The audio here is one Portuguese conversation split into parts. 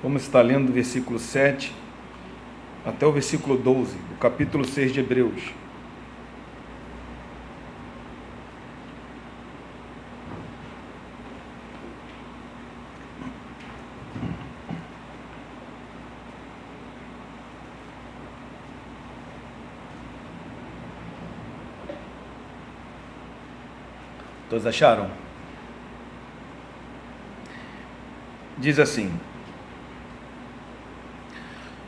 Vamos estar lendo do versículo 7 até o versículo 12, do capítulo 6 de Hebreus. Todos acharam? Diz assim: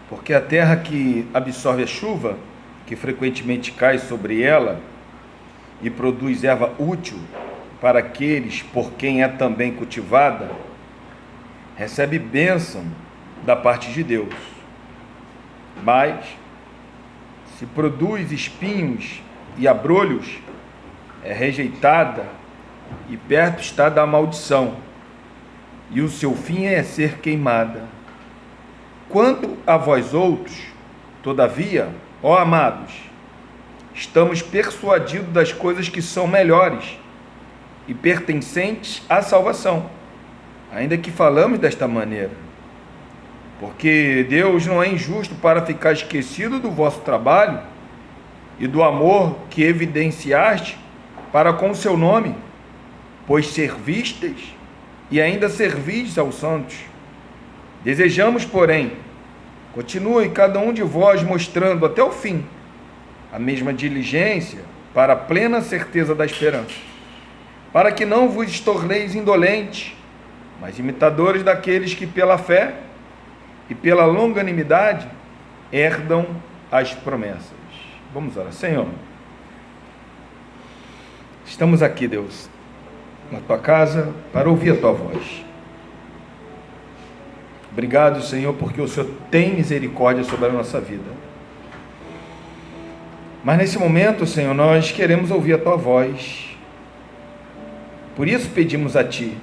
porque a terra que absorve a chuva, que frequentemente cai sobre ela, e produz erva útil para aqueles por quem é também cultivada, recebe bênção da parte de Deus. Mas, se produz espinhos e abrolhos, é rejeitada e perto está da maldição, e o seu fim é ser queimada. Quanto a vós outros, todavia, ó amados, estamos persuadidos das coisas que são melhores e pertencentes à salvação, ainda que falamos desta maneira. Porque Deus não é injusto para ficar esquecido do vosso trabalho e do amor que evidenciaste para com o seu nome, pois servistes e ainda servis aos santos. Desejamos, porém, continue cada um de vós mostrando até o fim a mesma diligência para a plena certeza da esperança, para que não vos torneis indolentes, mas imitadores daqueles que pela fé e pela longanimidade herdam as promessas. Vamos orar. Senhor, estamos aqui, Deus, na tua casa para ouvir a tua voz. Obrigado, Senhor, porque o Senhor tem misericórdia sobre a nossa vida. Mas nesse momento, Senhor, nós queremos ouvir a tua voz. Por isso pedimos a ti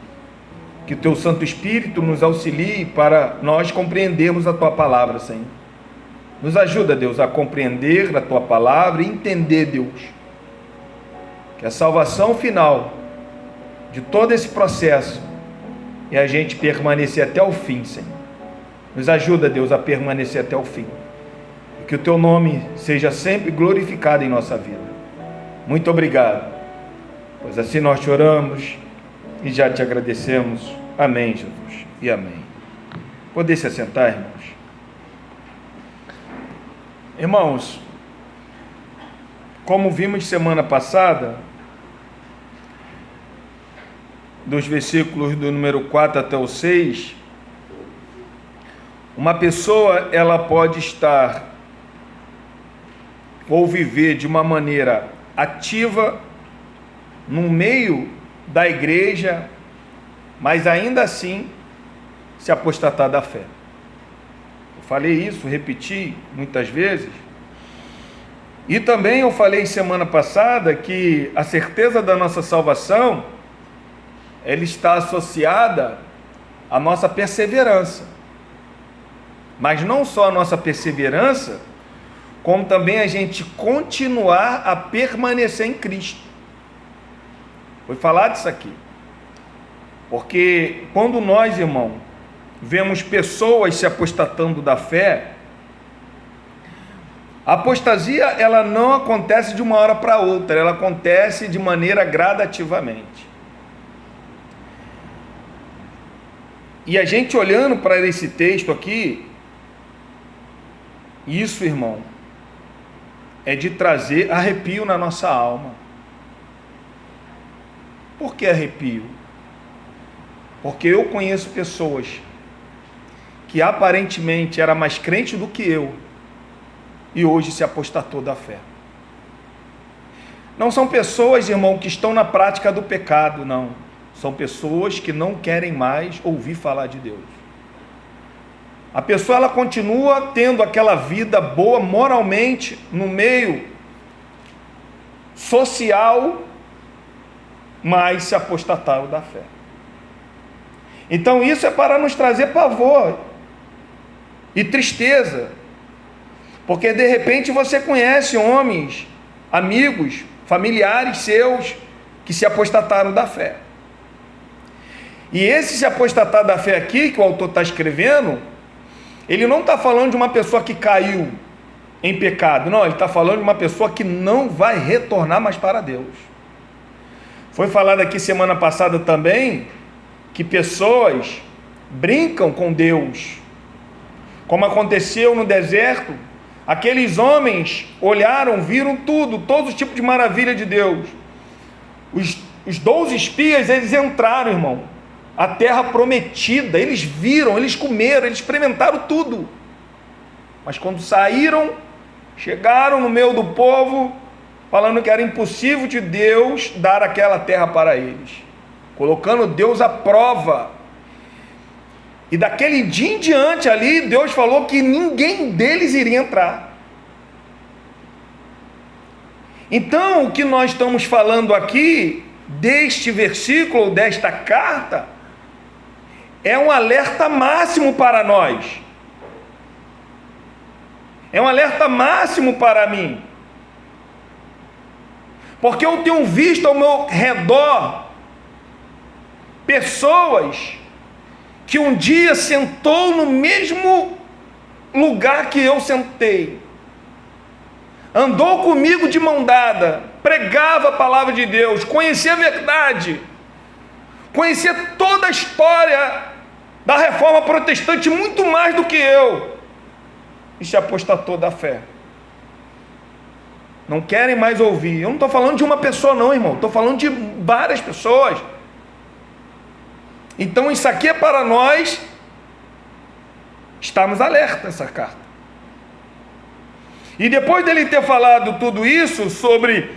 que o teu Santo Espírito nos auxilie para nós compreendermos a tua palavra, Senhor. Nos ajuda, Deus, a compreender a tua palavra e entender, Deus, que a salvação final de todo esse processo é a gente permanecer até o fim, Senhor. Nos ajuda, Deus, a permanecer até o fim. E que o teu nome seja sempre glorificado em nossa vida. Muito obrigado, pois assim nós te oramos e já te agradecemos. Amém, Jesus, e amém. Poder se assentar, irmãos. Irmãos, como vimos semana passada, dos versículos do número 4 até o 6, uma pessoa, ela pode estar ou viver de uma maneira ativa no meio da igreja, mas ainda assim se apostatar da fé. Eu falei isso, repeti muitas vezes. E também eu falei semana passada que a certeza da nossa salvação, ela está associada à nossa perseverança. Mas não só a nossa perseverança, como também a gente continuar a permanecer em Cristo. Foi falado isso aqui. Porque quando nós, irmão, vemos pessoas se apostatando da fé, a apostasia, ela não acontece de uma hora para outra, ela acontece de maneira gradativamente. E a gente olhando para esse texto aqui, isso, irmão, é de trazer arrepio na nossa alma. Por que arrepio? Porque eu conheço pessoas que aparentemente era mais crente do que eu e hoje se apostatou da fé. Não são pessoas, irmão, que estão na prática do pecado, não. São pessoas que não querem mais ouvir falar de Deus. A pessoa, ela continua tendo aquela vida boa moralmente no meio social, mas se apostataram da fé. Então isso é para nos trazer pavor e tristeza, porque de repente você conhece homens, amigos, familiares seus que se apostataram da fé. E esse se apostatar da fé aqui, que o autor está escrevendo, Ele não está falando de uma pessoa que caiu em pecado, não, ele está falando de uma pessoa que não vai retornar mais para Deus. Foi falado aqui semana passada também, que pessoas brincam com Deus, como aconteceu no deserto. Aqueles homens olharam, viram tudo, todos os tipos de maravilha de Deus. Os 12 espias, eles entraram, irmão, a terra prometida, eles viram, eles comeram, eles experimentaram tudo. Mas quando saíram, chegaram no meio do povo, falando que era impossível de Deus dar aquela terra para eles, colocando Deus à prova. E daquele dia em diante ali, Deus falou que ninguém deles iria entrar. Então, o que nós estamos falando aqui, deste versículo, desta carta, é um alerta máximo para nós. É um alerta máximo para mim. Porque eu tenho visto ao meu redor pessoas que um dia sentou no mesmo lugar que eu sentei, andou comigo de mão dada, pregava a palavra de Deus, conhecia a verdade, conhecia toda a história da reforma protestante muito mais do que eu, e se apostatou da fé. Não querem mais ouvir. Eu não estou falando de uma pessoa não, irmão, estou falando de várias pessoas. Então isso aqui é para nós estarmos alerta essa carta. E depois dele ter falado tudo isso sobre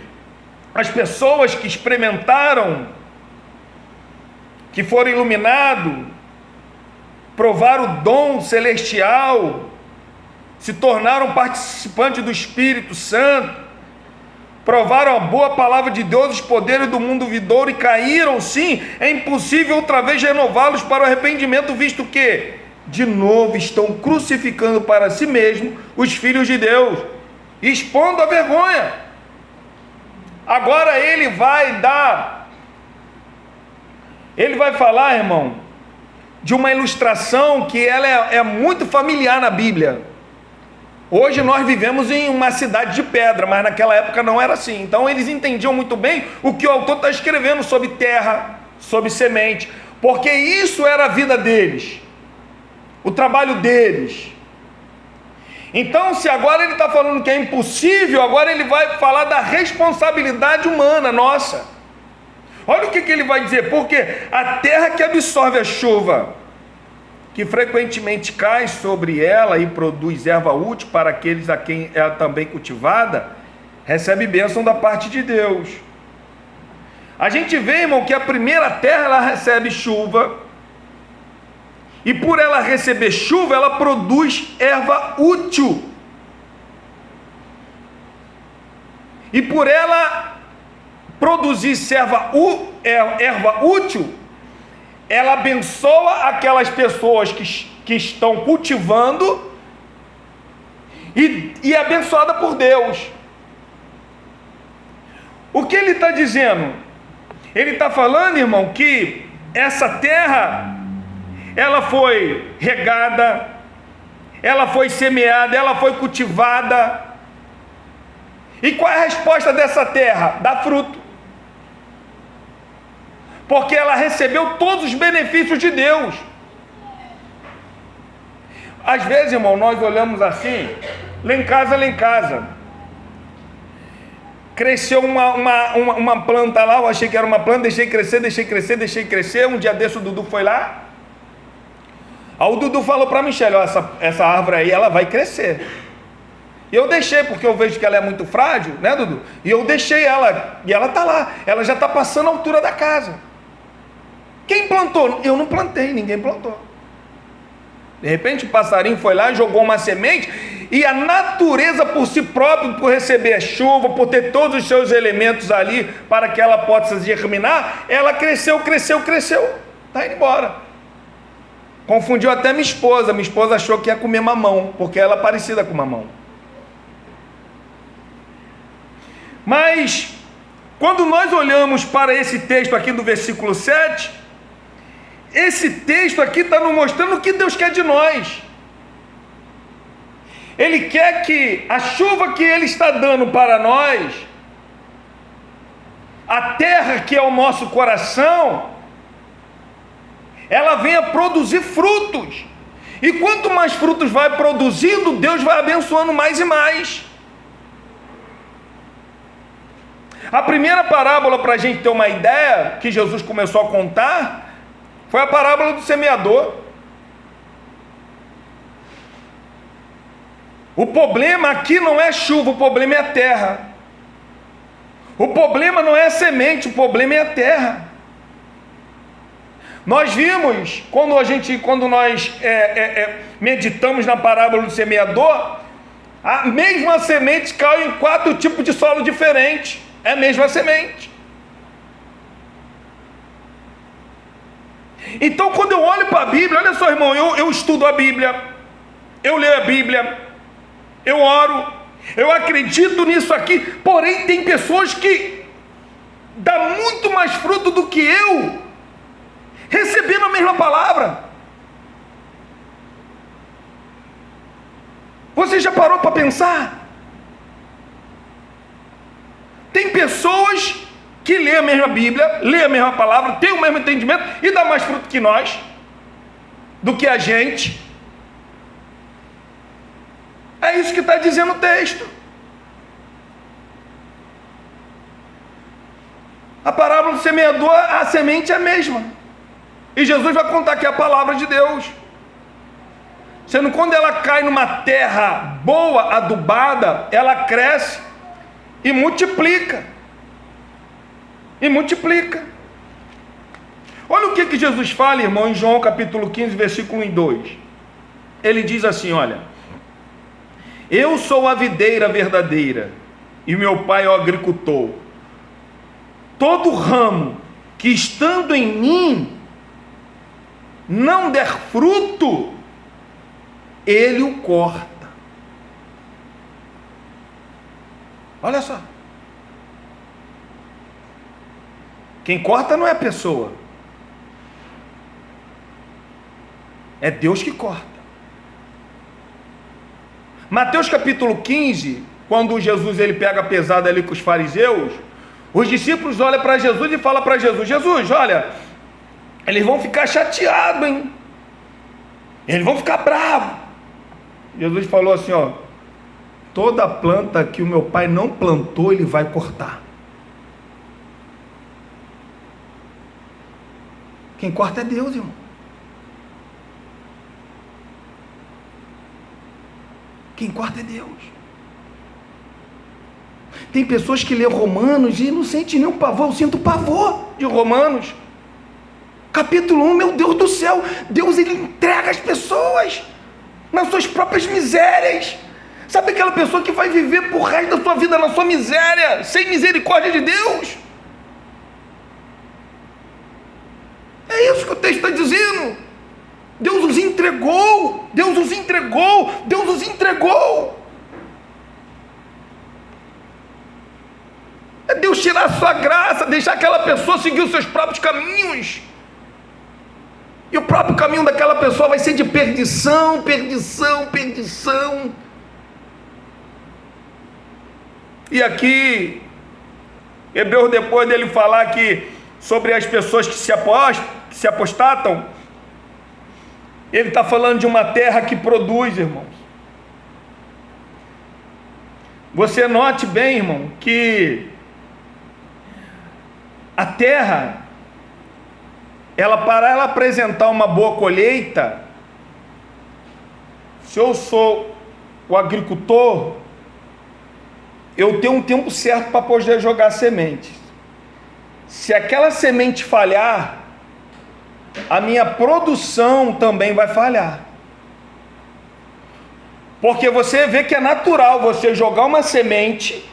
as pessoas que experimentaram, que foram iluminados, provaram o dom celestial, se tornaram participantes do Espírito Santo, provaram a boa palavra de Deus, os poderes do mundo vindouro e caíram, sim, é impossível outra vez renová-los para o arrependimento, visto que, de novo, estão crucificando para si mesmo os filhos de Deus, expondo a vergonha. Agora ele vai falar, irmão, de uma ilustração que ela é muito familiar na Bíblia. Hoje nós vivemos em uma cidade de pedra, mas naquela época não era assim. Então eles entendiam muito bem o que o autor está escrevendo sobre terra, sobre semente, porque isso era a vida deles, o trabalho deles. Então, se agora ele está falando que é impossível, agora ele vai falar da responsabilidade humana nossa. Olha o que ele vai dizer: porque a terra que absorve a chuva, que frequentemente cai sobre ela e produz erva útil para aqueles a quem é também cultivada, recebe bênção da parte de Deus. A gente vê, irmão, que a primeira terra ela recebe chuva, e por ela receber chuva, ela produz erva útil. E por ela produzir erva útil, ela abençoa aquelas pessoas que estão cultivando e é abençoada por Deus. O que ele está dizendo? Ele está falando, irmão, que essa terra, ela foi regada, ela foi semeada, ela foi cultivada. E qual é a resposta dessa terra? Dá fruto. Porque ela recebeu todos os benefícios de Deus. Às vezes, irmão, nós olhamos assim, lá em casa, cresceu uma planta lá, eu achei que era uma planta, deixei crescer, um dia desse o Dudu foi lá, aí o Dudu falou para a Michele: ó, essa árvore aí, ela vai crescer. E eu deixei, porque eu vejo que ela é muito frágil, né, Dudu? E eu deixei ela, e ela está lá, ela já está passando a altura da casa. Quem plantou? Eu não plantei, ninguém plantou. De repente o passarinho foi lá, jogou uma semente, e a natureza por si própria, por receber a chuva, por ter todos os seus elementos ali, para que ela possa germinar, ela cresceu, está indo embora. Confundiu até minha esposa achou que ia comer mamão, porque ela é parecida com mamão. Mas, quando nós olhamos para esse texto aqui do versículo 7, esse texto aqui está nos mostrando o que Deus quer de nós. Ele quer que a chuva que Ele está dando para nós, a terra que é o nosso coração, ela venha produzir frutos. E quanto mais frutos vai produzindo, Deus vai abençoando mais e mais. A primeira parábola, para a gente ter uma ideia, que Jesus começou a contar, foi a parábola do semeador. O problema aqui não é chuva, o problema é a terra. O problema não é a semente, o problema é a terra. Nós vimos, quando nós meditamos na parábola do semeador, a mesma semente caiu em 4 tipos de solo diferentes. É a mesma semente. Então, quando eu olho para a Bíblia, olha só, irmão, eu estudo a Bíblia, eu leio a Bíblia, eu oro, eu acredito nisso aqui, porém tem pessoas que dão muito mais fruto do que eu, recebendo a mesma palavra. Você já parou para pensar? Tem pessoas que lêem a mesma Bíblia, lêem a mesma palavra, têm o mesmo entendimento e dá mais fruto que nós, do que a gente. É isso que está dizendo o texto. A parábola do semeador, a semente é a mesma. E Jesus vai contar que é a palavra de Deus. Sendo quando ela cai numa terra boa, adubada, ela cresce e multiplica. E multiplica. Olha o que Jesus fala, irmão, em João capítulo 15, versículo 1 e 2. Ele diz assim, olha: eu sou a videira verdadeira, e meu pai é o agricultor. Todo ramo que estando em mim não der fruto, ele o corta. Olha só. Quem corta não é a pessoa. É Deus que corta. Mateus capítulo 15, quando Jesus ele pega pesado ali com os fariseus, os discípulos olham para Jesus e falam para Jesus: Jesus, olha, eles vão ficar chateados, hein? Eles vão ficar bravos. Jesus falou assim, ó: toda planta que o meu pai não plantou, ele vai cortar. Quem corta é Deus, irmão. Quem corta é Deus. Tem pessoas que lêem Romanos e não sentem nenhum pavor. Eu sinto pavor de Romanos. Capítulo 1, meu Deus do céu, Deus ele entrega as pessoas nas suas próprias misérias. Sabe aquela pessoa que vai viver por resto da sua vida na sua miséria, sem misericórdia de Deus? É isso que o texto está dizendo. Deus os entregou, Deus os entregou, Deus os entregou. É Deus tirar a sua graça, deixar aquela pessoa seguir os seus próprios caminhos. E o próprio caminho daquela pessoa vai ser de perdição, perdição, perdição. E aqui, Hebreus, depois dele falar que sobre as pessoas que se apostatam, ele está falando de uma terra que produz, irmãos. Você note bem, irmão, que a terra, para ela apresentar uma boa colheita, se eu sou o agricultor, eu tenho um tempo certo para poder jogar sementes. Se aquela semente falhar, a minha produção também vai falhar. Porque você vê que é natural você jogar uma semente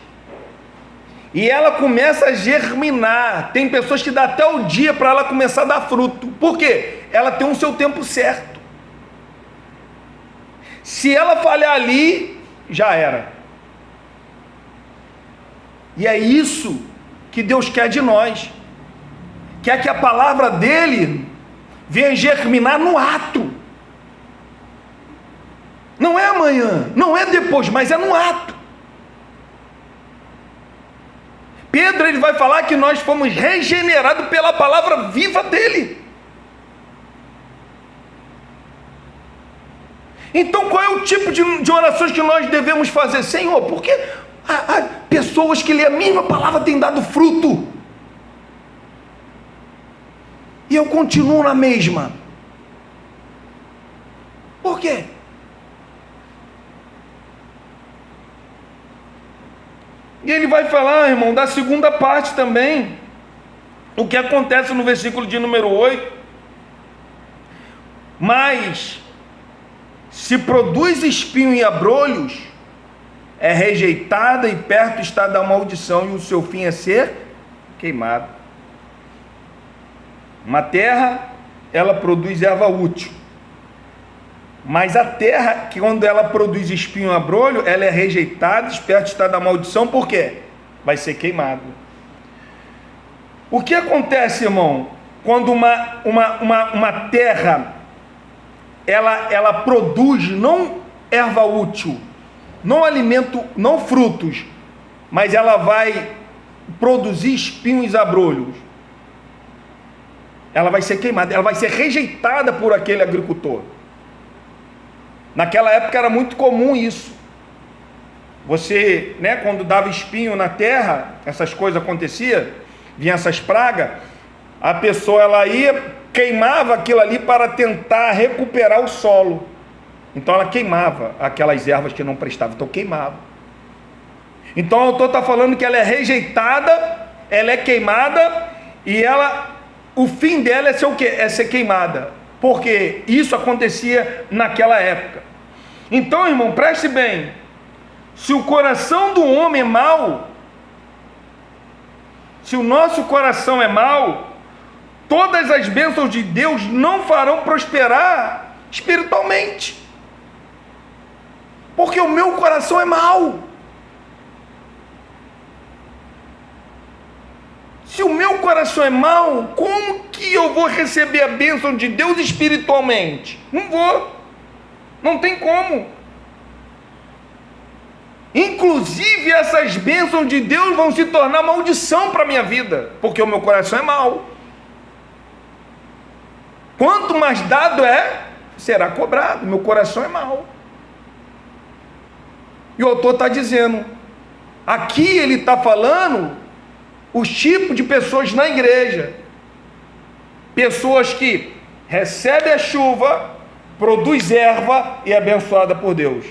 e ela começa a germinar. Tem pessoas que dá até o dia para ela começar a dar fruto. Por quê? Ela tem o seu tempo certo. Se ela falhar ali, já era. E é isso que Deus quer de nós. Quer que a palavra dele venha germinar no ato. Não é amanhã, não é depois, mas é no ato. Pedro, ele vai falar que nós fomos regenerados pela palavra viva dele. Então qual é o tipo de orações que nós devemos fazer? Senhor, porque há pessoas que lêem a mesma palavra têm dado fruto, e eu continuo na mesma. Por quê? E ele vai falar, irmão, da segunda parte também, o que acontece no versículo de número 8. Mas se produz espinho e abrolhos, é rejeitada e perto está da maldição, e o seu fim é ser queimado. Uma terra, ela produz erva útil, mas a terra, que quando ela produz espinho e abrolho, ela é rejeitada, perto está da maldição. Por quê? Vai ser queimada. O que acontece, irmão, quando uma terra ela produz não erva útil, não alimento, não frutos, mas ela vai produzir espinhos e abrolhos? Ela vai ser queimada, ela vai ser rejeitada por aquele agricultor. Naquela época era muito comum isso. Você, quando dava espinho na terra, essas coisas aconteciam, vinham essas pragas, a pessoa ela ia, queimava aquilo ali para tentar recuperar o solo. Então ela queimava aquelas ervas que não prestavam, então queimava. Então o autor está falando que ela é rejeitada, ela é queimada, e o fim dela é ser o quê? É ser queimada, porque isso acontecia naquela época. Então, irmão, preste bem, se o coração do homem é mau, se o nosso coração é mau, todas as bênçãos de Deus não farão prosperar espiritualmente, porque o meu coração é mau. Se o meu coração é mau, como que eu vou receber a bênção de Deus espiritualmente? Não vou, não tem como. Inclusive essas bênçãos de Deus vão se tornar maldição para a minha vida, porque o meu coração é mau. Quanto mais dado será cobrado. Meu coração é mau. E o autor está dizendo, aqui ele está falando os tipos de pessoas na igreja. Pessoas que recebem a chuva, produz erva e é abençoada por Deus.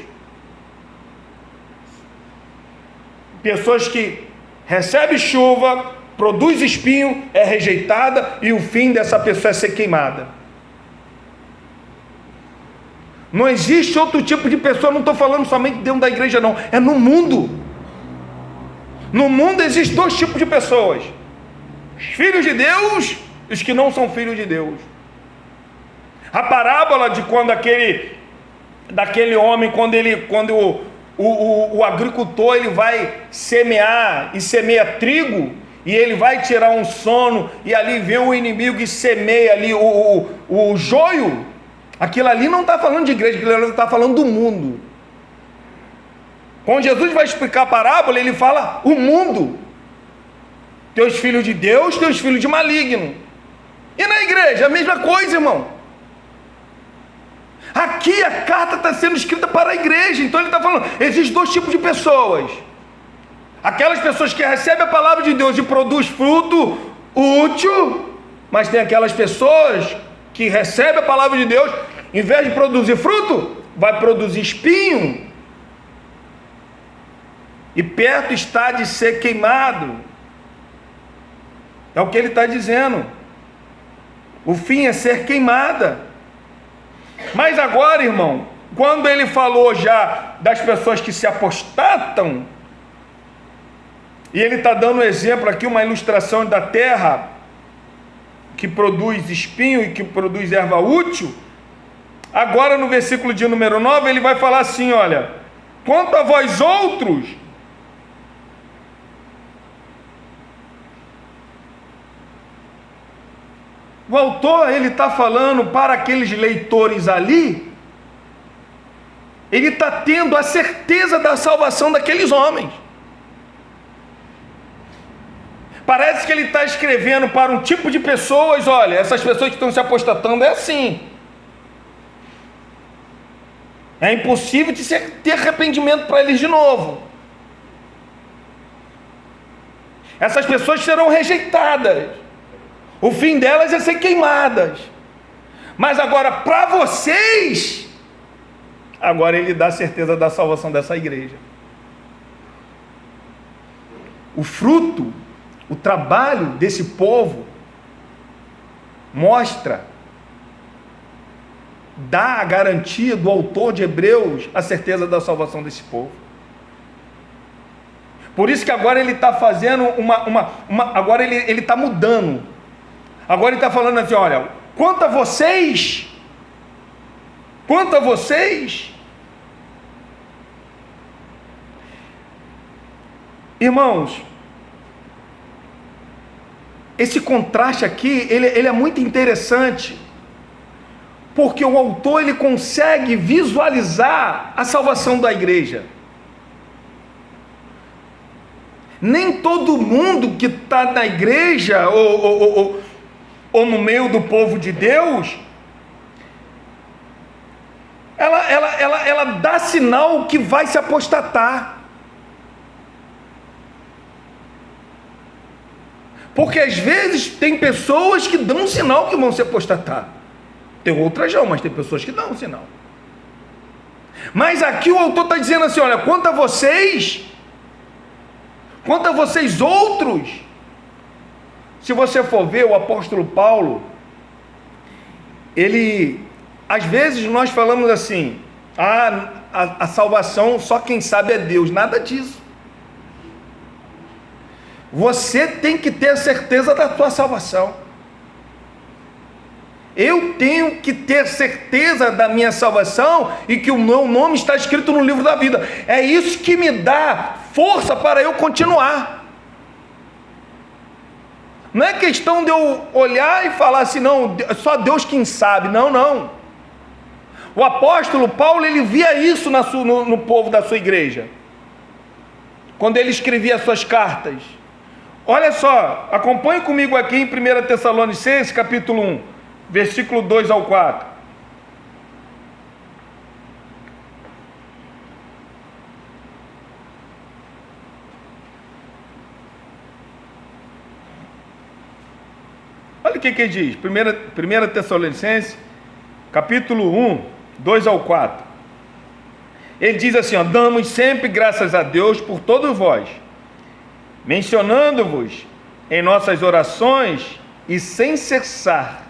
Pessoas que recebem chuva, produz espinho, é rejeitada, e o fim dessa pessoa é ser queimada. Não existe outro tipo de pessoa, não estou falando somente dentro da igreja não, é no mundo. No mundo existem dois tipos de pessoas: os filhos de Deus e os que não são filhos de Deus. A parábola de quando daquele homem, quando o agricultor ele vai semear e semeia trigo, e ele vai tirar um sono, e ali vem o inimigo e semeia ali o joio. Aquilo ali não está falando de igreja, aquilo ali está falando do mundo. Quando Jesus vai explicar a parábola, ele fala o mundo. Teus filhos de Deus, teus filhos de maligno. E na igreja, a mesma coisa, irmão. Aqui a carta está sendo escrita para a igreja. Então ele está falando, existem dois tipos de pessoas: aquelas pessoas que recebem a palavra de Deus e produzem fruto útil, mas tem aquelas pessoas que recebem a palavra de Deus, em vez de produzir fruto, vai produzir espinho, e perto está de ser queimado. É o que ele está dizendo. O fim é ser queimada. Mas agora, irmão, quando ele falou já das pessoas que se apostatam, e ele está dando um exemplo aqui, uma ilustração da terra que produz espinho e que produz erva útil. Agora no versículo de número 9 ele vai falar assim: olha, quanto a vós outros, o autor ele está falando para aqueles leitores ali, ele está tendo a certeza da salvação daqueles homens. Parece que ele está escrevendo para um tipo de pessoas: olha, essas pessoas que estão se apostatando é assim. É impossível de ter arrependimento para eles de novo. Essas pessoas serão rejeitadas. O fim delas é ser queimadas. Mas agora, para vocês, agora ele dá a certeza da salvação dessa igreja. O fruto, o trabalho desse povo mostra, dá a garantia do autor de Hebreus a certeza da salvação desse povo. Por isso que agora ele está fazendo agora ele está mudando. Agora ele está falando assim: olha, quanto a vocês, irmãos, esse contraste aqui, ele é muito interessante, porque o autor ele consegue visualizar a salvação da igreja. Nem todo mundo que está na igreja ou no meio do povo de Deus, ela dá sinal que vai se apostatar. Porque às vezes tem pessoas que dão sinal que vão se apostatar. Tem outras não, mas tem pessoas que dão sinal. Mas aqui o autor está dizendo assim: olha, quanto a vocês outros, se você for ver o apóstolo Paulo, às vezes nós falamos assim: a salvação só quem sabe é Deus. Nada disso. Você tem que ter a certeza da tua salvação. Eu tenho que ter certeza da minha salvação e que o meu nome está escrito no livro da vida. É isso que me dá força para eu continuar. Não é questão de eu olhar e falar assim: não, só Deus quem sabe. Não. O apóstolo Paulo, ele via isso no povo da sua igreja, quando ele escrevia as suas cartas. Olha só, acompanhe comigo aqui em 1 Tessalonicenses, capítulo 1, versículo 2 ao 4. Olha o que ele diz, 1 Tessalonicenses, capítulo 1, 2 ao 4. Ele diz assim: ó, damos sempre graças a Deus por todos vós, mencionando-vos em nossas orações e sem cessar,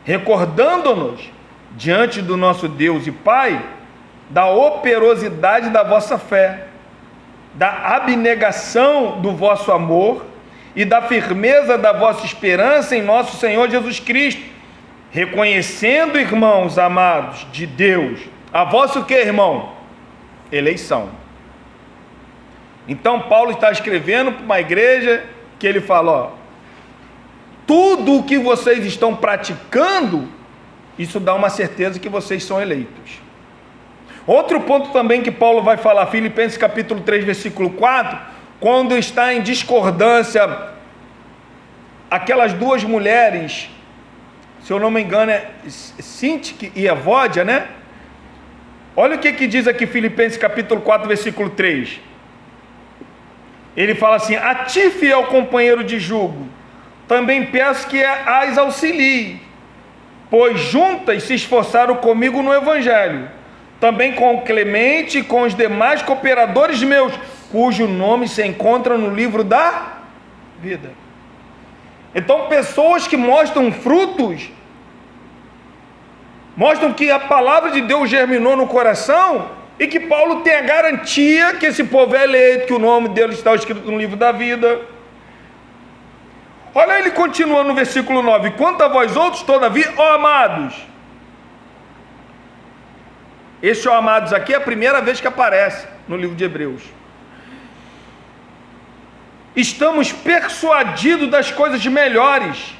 recordando-nos diante do nosso Deus e Pai da operosidade da vossa fé, da abnegação do vosso amor e da firmeza da vossa esperança em nosso Senhor Jesus Cristo, reconhecendo, irmãos amados de Deus, a vosso que, irmão? Eleição. Então Paulo está escrevendo para uma igreja que ele fala: ó, tudo o que vocês estão praticando, isso dá uma certeza que vocês são eleitos. Outro ponto também que Paulo vai falar, Filipenses capítulo 3, versículo 4, quando está em discordância aquelas duas mulheres, se eu não me engano é Sintique e Evódia, né? Olha o que diz aqui Filipenses capítulo 4, versículo 3. Ele fala assim: a ti, fiel companheiro de jugo, também peço que as auxilie, pois juntas se esforçaram comigo no evangelho, também com o Clemente e com os demais cooperadores meus, cujo nome se encontra no livro da vida. Então, pessoas que mostram frutos, mostram que a palavra de Deus germinou no coração, e que Paulo tem a garantia que esse povo é eleito, que o nome dele está escrito no livro da vida. Olha ele continua no versículo 9: quanto a vós outros, todavia, ó amados. Esse ó amados aqui é a primeira vez que aparece no livro de Hebreus. Estamos persuadidos das coisas melhores,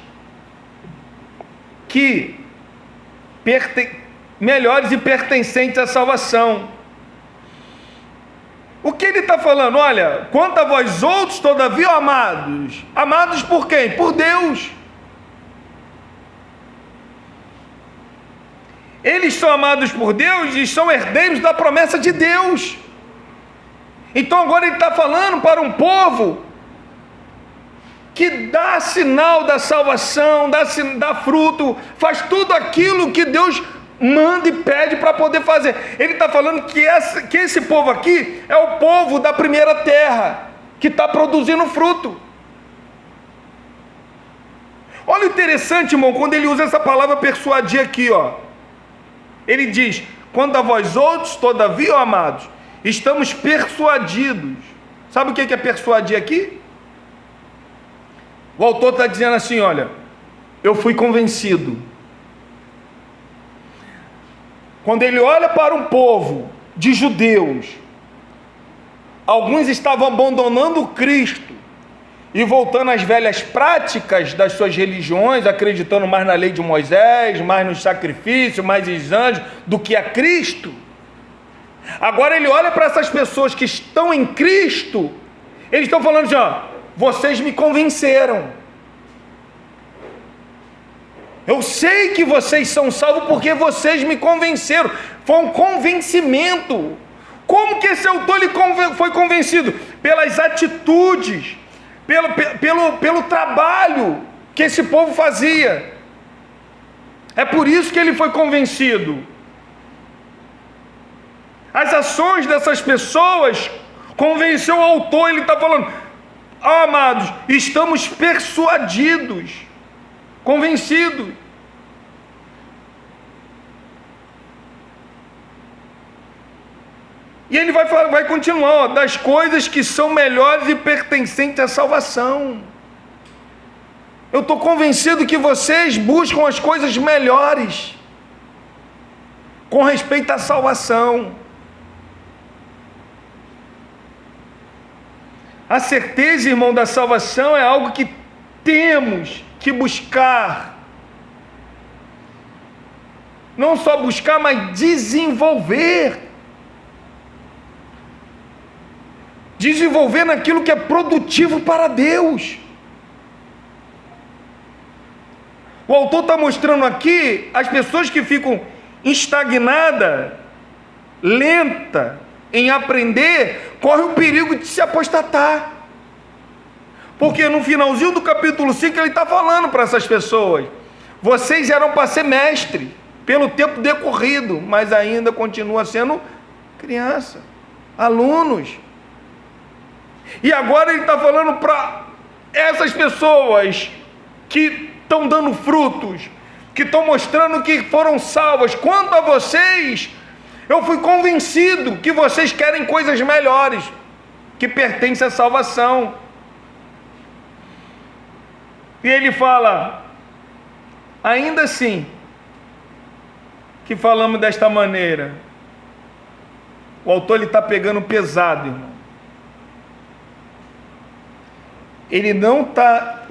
que melhores e pertencentes à salvação. O que ele está falando? Olha, quanto a vós outros, todavia, amados. Amados por quem? Por Deus. Eles são amados por Deus e são herdeiros da promessa de Deus. Então agora ele está falando para um povo que dá sinal da salvação, dá fruto, faz tudo aquilo que Deus manda e pede para poder fazer. Ele está falando que esse povo aqui é o povo da primeira terra, que está produzindo fruto. Olha o interessante, irmão, quando ele usa essa palavra persuadir aqui, ó. Ele diz, quanto a vós outros, todavia, amados, estamos persuadidos. Sabe o que é persuadir aqui? O autor está dizendo assim, olha, eu fui convencido. Quando ele olha para um povo de judeus, alguns estavam abandonando Cristo e voltando às velhas práticas das suas religiões, acreditando mais na lei de Moisés, mais no sacrifício, mais em anjos, do que a Cristo. Agora ele olha para essas pessoas que estão em Cristo, eles estão falando assim, ó, vocês me convenceram. Eu sei que vocês são salvos porque vocês me convenceram. Foi um convencimento. Como que esse autor foi convencido? Pelas atitudes, pelo trabalho que esse povo fazia. É por isso que ele foi convencido. As ações dessas pessoas convenceu o autor. Ele está falando, amados, estamos persuadidos, convencidos. E ele vai continuar, ó, das coisas que são melhores e pertencentes à salvação. Eu estou convencido que vocês buscam as coisas melhores com respeito à salvação. A certeza, irmão, da salvação é algo que temos que buscar. Não só buscar, mas desenvolver. Desenvolver naquilo que é produtivo para Deus. O autor está mostrando aqui as pessoas que ficam estagnadas, lenta em aprender, corre o perigo de se apostatar. Porque no finalzinho do capítulo 5 ele está falando para essas pessoas, vocês eram para ser mestre pelo tempo decorrido, mas ainda continua sendo criança, alunos. E agora ele está falando para essas pessoas que estão dando frutos, que estão mostrando que foram salvas. Quanto a vocês, eu fui convencido que vocês querem coisas melhores, que pertencem à salvação. E ele fala, ainda assim, que falamos desta maneira. O autor está pegando pesado, irmão. Ele não está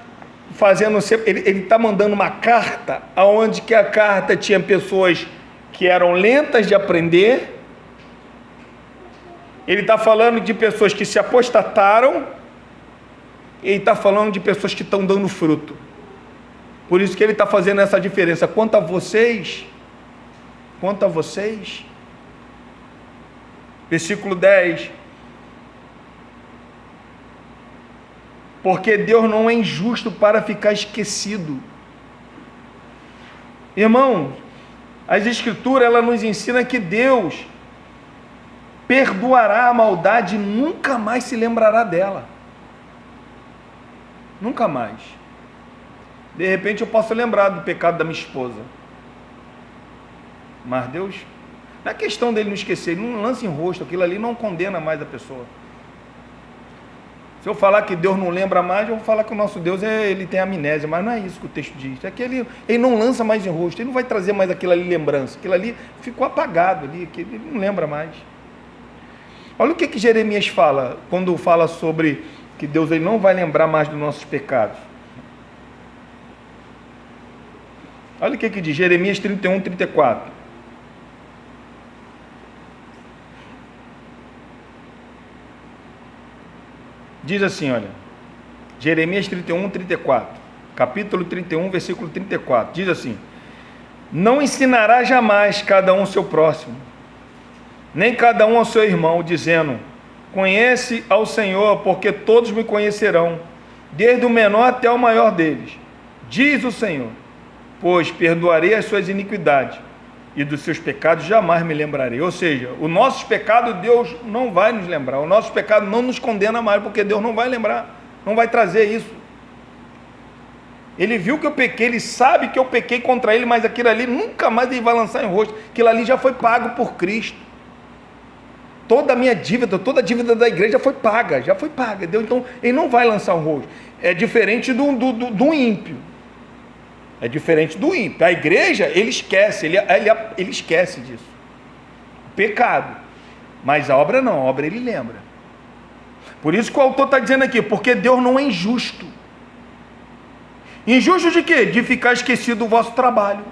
fazendo, ele está mandando uma carta, aonde que a carta tinha pessoas que eram lentas de aprender. Ele está falando de pessoas que se apostataram. Ele está falando de pessoas que estão dando fruto. Por isso que ele está fazendo essa diferença. Quanto a vocês, versículo 10, porque Deus não é injusto para ficar esquecido. Irmão, as escrituras, ela nos ensina que Deus perdoará a maldade e nunca mais se lembrará dela. Nunca mais. De repente eu posso lembrar do pecado da minha esposa, mas Deus, não é questão dele não esquecer, ele não lança em rosto, aquilo ali não condena mais a pessoa. Se eu falar que Deus não lembra mais, eu vou falar que o nosso Deus ele tem amnésia, mas não é isso que o texto diz. É que ele não lança mais em rosto, ele não vai trazer mais aquilo ali lembrança, aquilo ali ficou apagado ali, ele não lembra mais. Olha o que Jeremias fala, quando fala sobre que Deus ele não vai lembrar mais dos nossos pecados. Olha o que diz, Jeremias 31, 34. diz assim, olha, Jeremias 31, 34, capítulo 31, versículo 34, diz assim: não ensinará jamais cada um ao seu próximo, nem cada um ao seu irmão, dizendo: conhece ao Senhor, porque todos me conhecerão, desde o menor até o maior deles, diz o Senhor, pois perdoarei as suas iniquidades, e dos seus pecados jamais me lembrarei. Ou seja, os nossos pecados Deus não vai nos lembrar, o nosso pecado não nos condena mais, porque Deus não vai lembrar, não vai trazer isso. Ele viu que eu pequei, ele sabe que eu pequei contra ele, mas aquilo ali nunca mais ele vai lançar em rosto, aquilo ali já foi pago por Cristo. Toda a minha dívida, toda a dívida da igreja foi paga, já foi paga, Deus, então ele não vai lançar o rosto. É diferente do ímpio. É diferente do ímpio. A igreja, ele esquece, ele esquece disso. O pecado. Mas a obra não, a obra ele lembra. Por isso que o autor está dizendo aqui, porque Deus não é injusto. Injusto de quê? De ficar esquecido do vosso trabalho.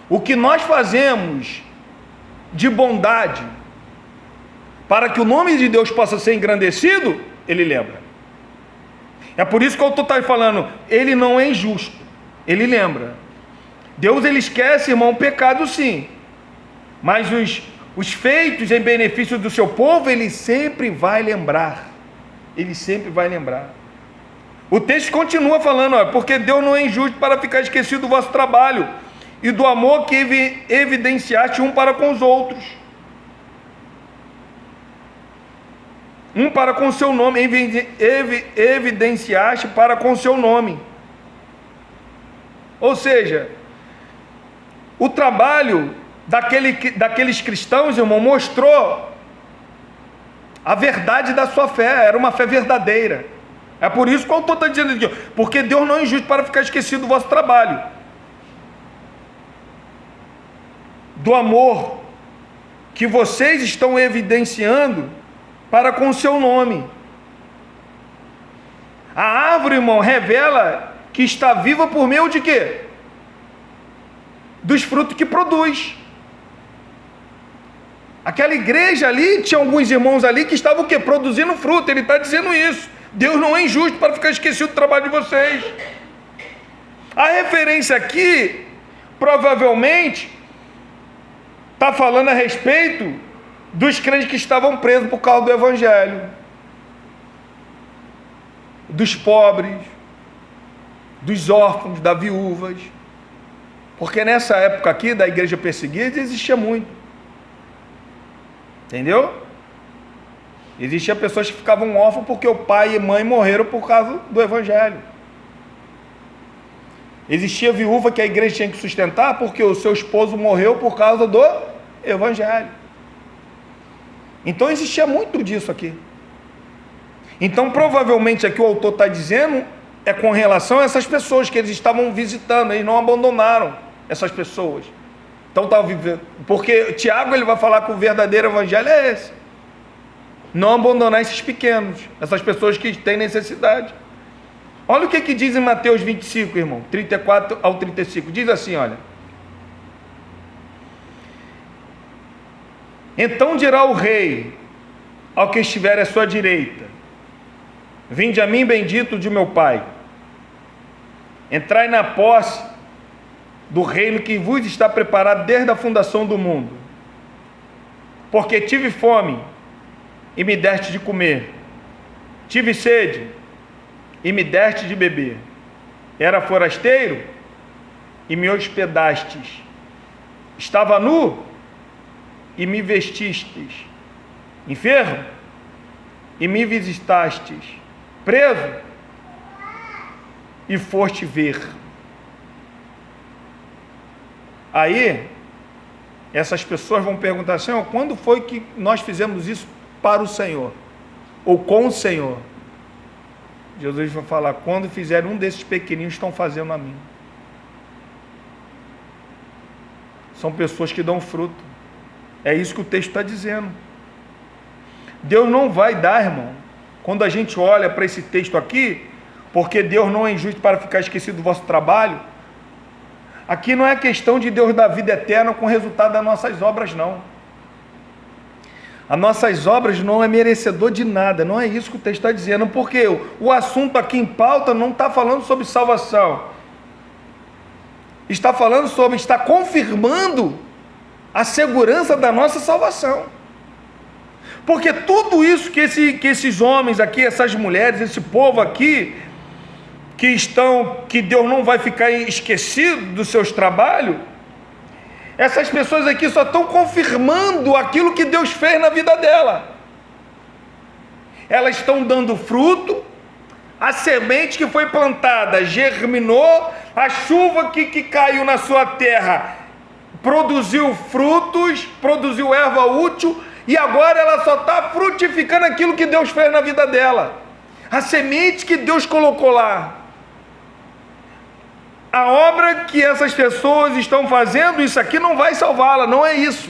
O que nós fazemos de bondade, para que o nome de Deus possa ser engrandecido, ele lembra. É por isso que o autor está falando, ele não é injusto, ele lembra. Deus, ele esquece, irmão, o pecado sim, mas os feitos em benefício do seu povo, ele sempre vai lembrar, ele sempre vai lembrar. O texto continua falando, ó, porque Deus não é injusto para ficar esquecido do vosso trabalho, e do amor que evidenciaste um para com os outros. Um para com o seu nome, evidenciaste para com o seu nome. Ou seja, o trabalho daqueles cristãos, irmão, mostrou a verdade da sua fé, era uma fé verdadeira. É por isso que o autor está dizendo aqui, porque Deus não é injusto para ficar esquecido do vosso trabalho, do amor que vocês estão evidenciando para com o seu nome. A árvore, irmão, revela que está viva por meio de quê? Dos frutos que produz. Aquela igreja ali, tinha alguns irmãos ali que estavam o quê? Produzindo fruto. Ele está dizendo isso. Deus não é injusto para ficar esquecido do trabalho de vocês. A referência aqui, provavelmente, está falando a respeito dos crentes que estavam presos por causa do evangelho, dos pobres, dos órfãos, das viúvas, porque nessa época aqui da igreja perseguida existia muito, entendeu? Existia pessoas que ficavam órfãos porque o pai e mãe morreram por causa do evangelho. Existia viúva que a igreja tinha que sustentar porque o seu esposo morreu por causa do evangelho. Então existia muito disso aqui. Então provavelmente aqui o autor está dizendo é com relação a essas pessoas que eles estavam visitando, eles não abandonaram essas pessoas. Então estava vivendo, porque Tiago ele vai falar que o verdadeiro evangelho é esse: não abandonar esses pequenos, essas pessoas que têm necessidade. Olha o que diz em Mateus 25, irmão, 34 ao 35, diz assim, olha: então dirá o rei ao que estiver à sua direita: vinde a mim, bendito de meu Pai, entrai na posse do reino que vos está preparado desde a fundação do mundo. Porque tive fome e me deste de comer, tive sede e me deste de beber, era forasteiro e me hospedastes, estava nu e me vestistes, enfermo e me visitastes, preso e foste ver. Aí essas pessoas vão perguntar: Senhor, quando foi que nós fizemos isso para o Senhor ou com o Senhor? Jesus vai falar: quando fizerem um desses pequeninos, estão fazendo a mim. São pessoas que dão fruto. É isso que o texto está dizendo. Deus não vai dar, irmão, quando a gente olha para esse texto aqui, porque Deus não é injusto para ficar esquecido do vosso trabalho. Aqui não é questão de Deus dar vida eterna com o resultado das nossas obras, não. As nossas obras não é merecedor de nada, não é isso que o texto está dizendo, porque o assunto aqui em pauta não está falando sobre salvação, está confirmando a segurança da nossa salvação, porque tudo isso que esses homens aqui, essas mulheres, esse povo aqui, que Deus não vai ficar esquecido dos seus trabalhos, essas pessoas aqui só estão confirmando aquilo que Deus fez na vida dela. Elas estão dando fruto, a semente que foi plantada germinou, a chuva que caiu na sua terra produziu frutos, produziu erva útil, e agora ela só está frutificando aquilo que Deus fez na vida dela. A semente que Deus colocou lá. A obra que essas pessoas estão fazendo, isso aqui não vai salvá-la, não é isso.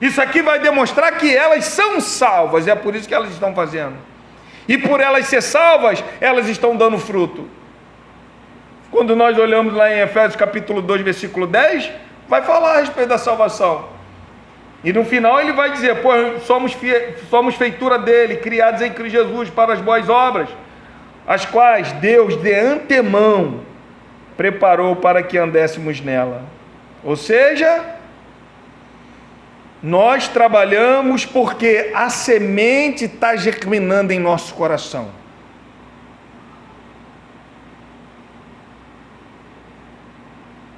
Isso aqui vai demonstrar que elas são salvas, é por isso que elas estão fazendo. E por elas ser salvas, elas estão dando fruto. Quando nós olhamos lá em Efésios capítulo 2, versículo 10, vai falar a respeito da salvação. E no final ele vai dizer, pois somos feitura dele, criados em Cristo Jesus para as boas obras, as quais Deus de antemão preparou para que andéssemos nela. Ou seja, nós trabalhamos porque a semente está germinando em nosso coração.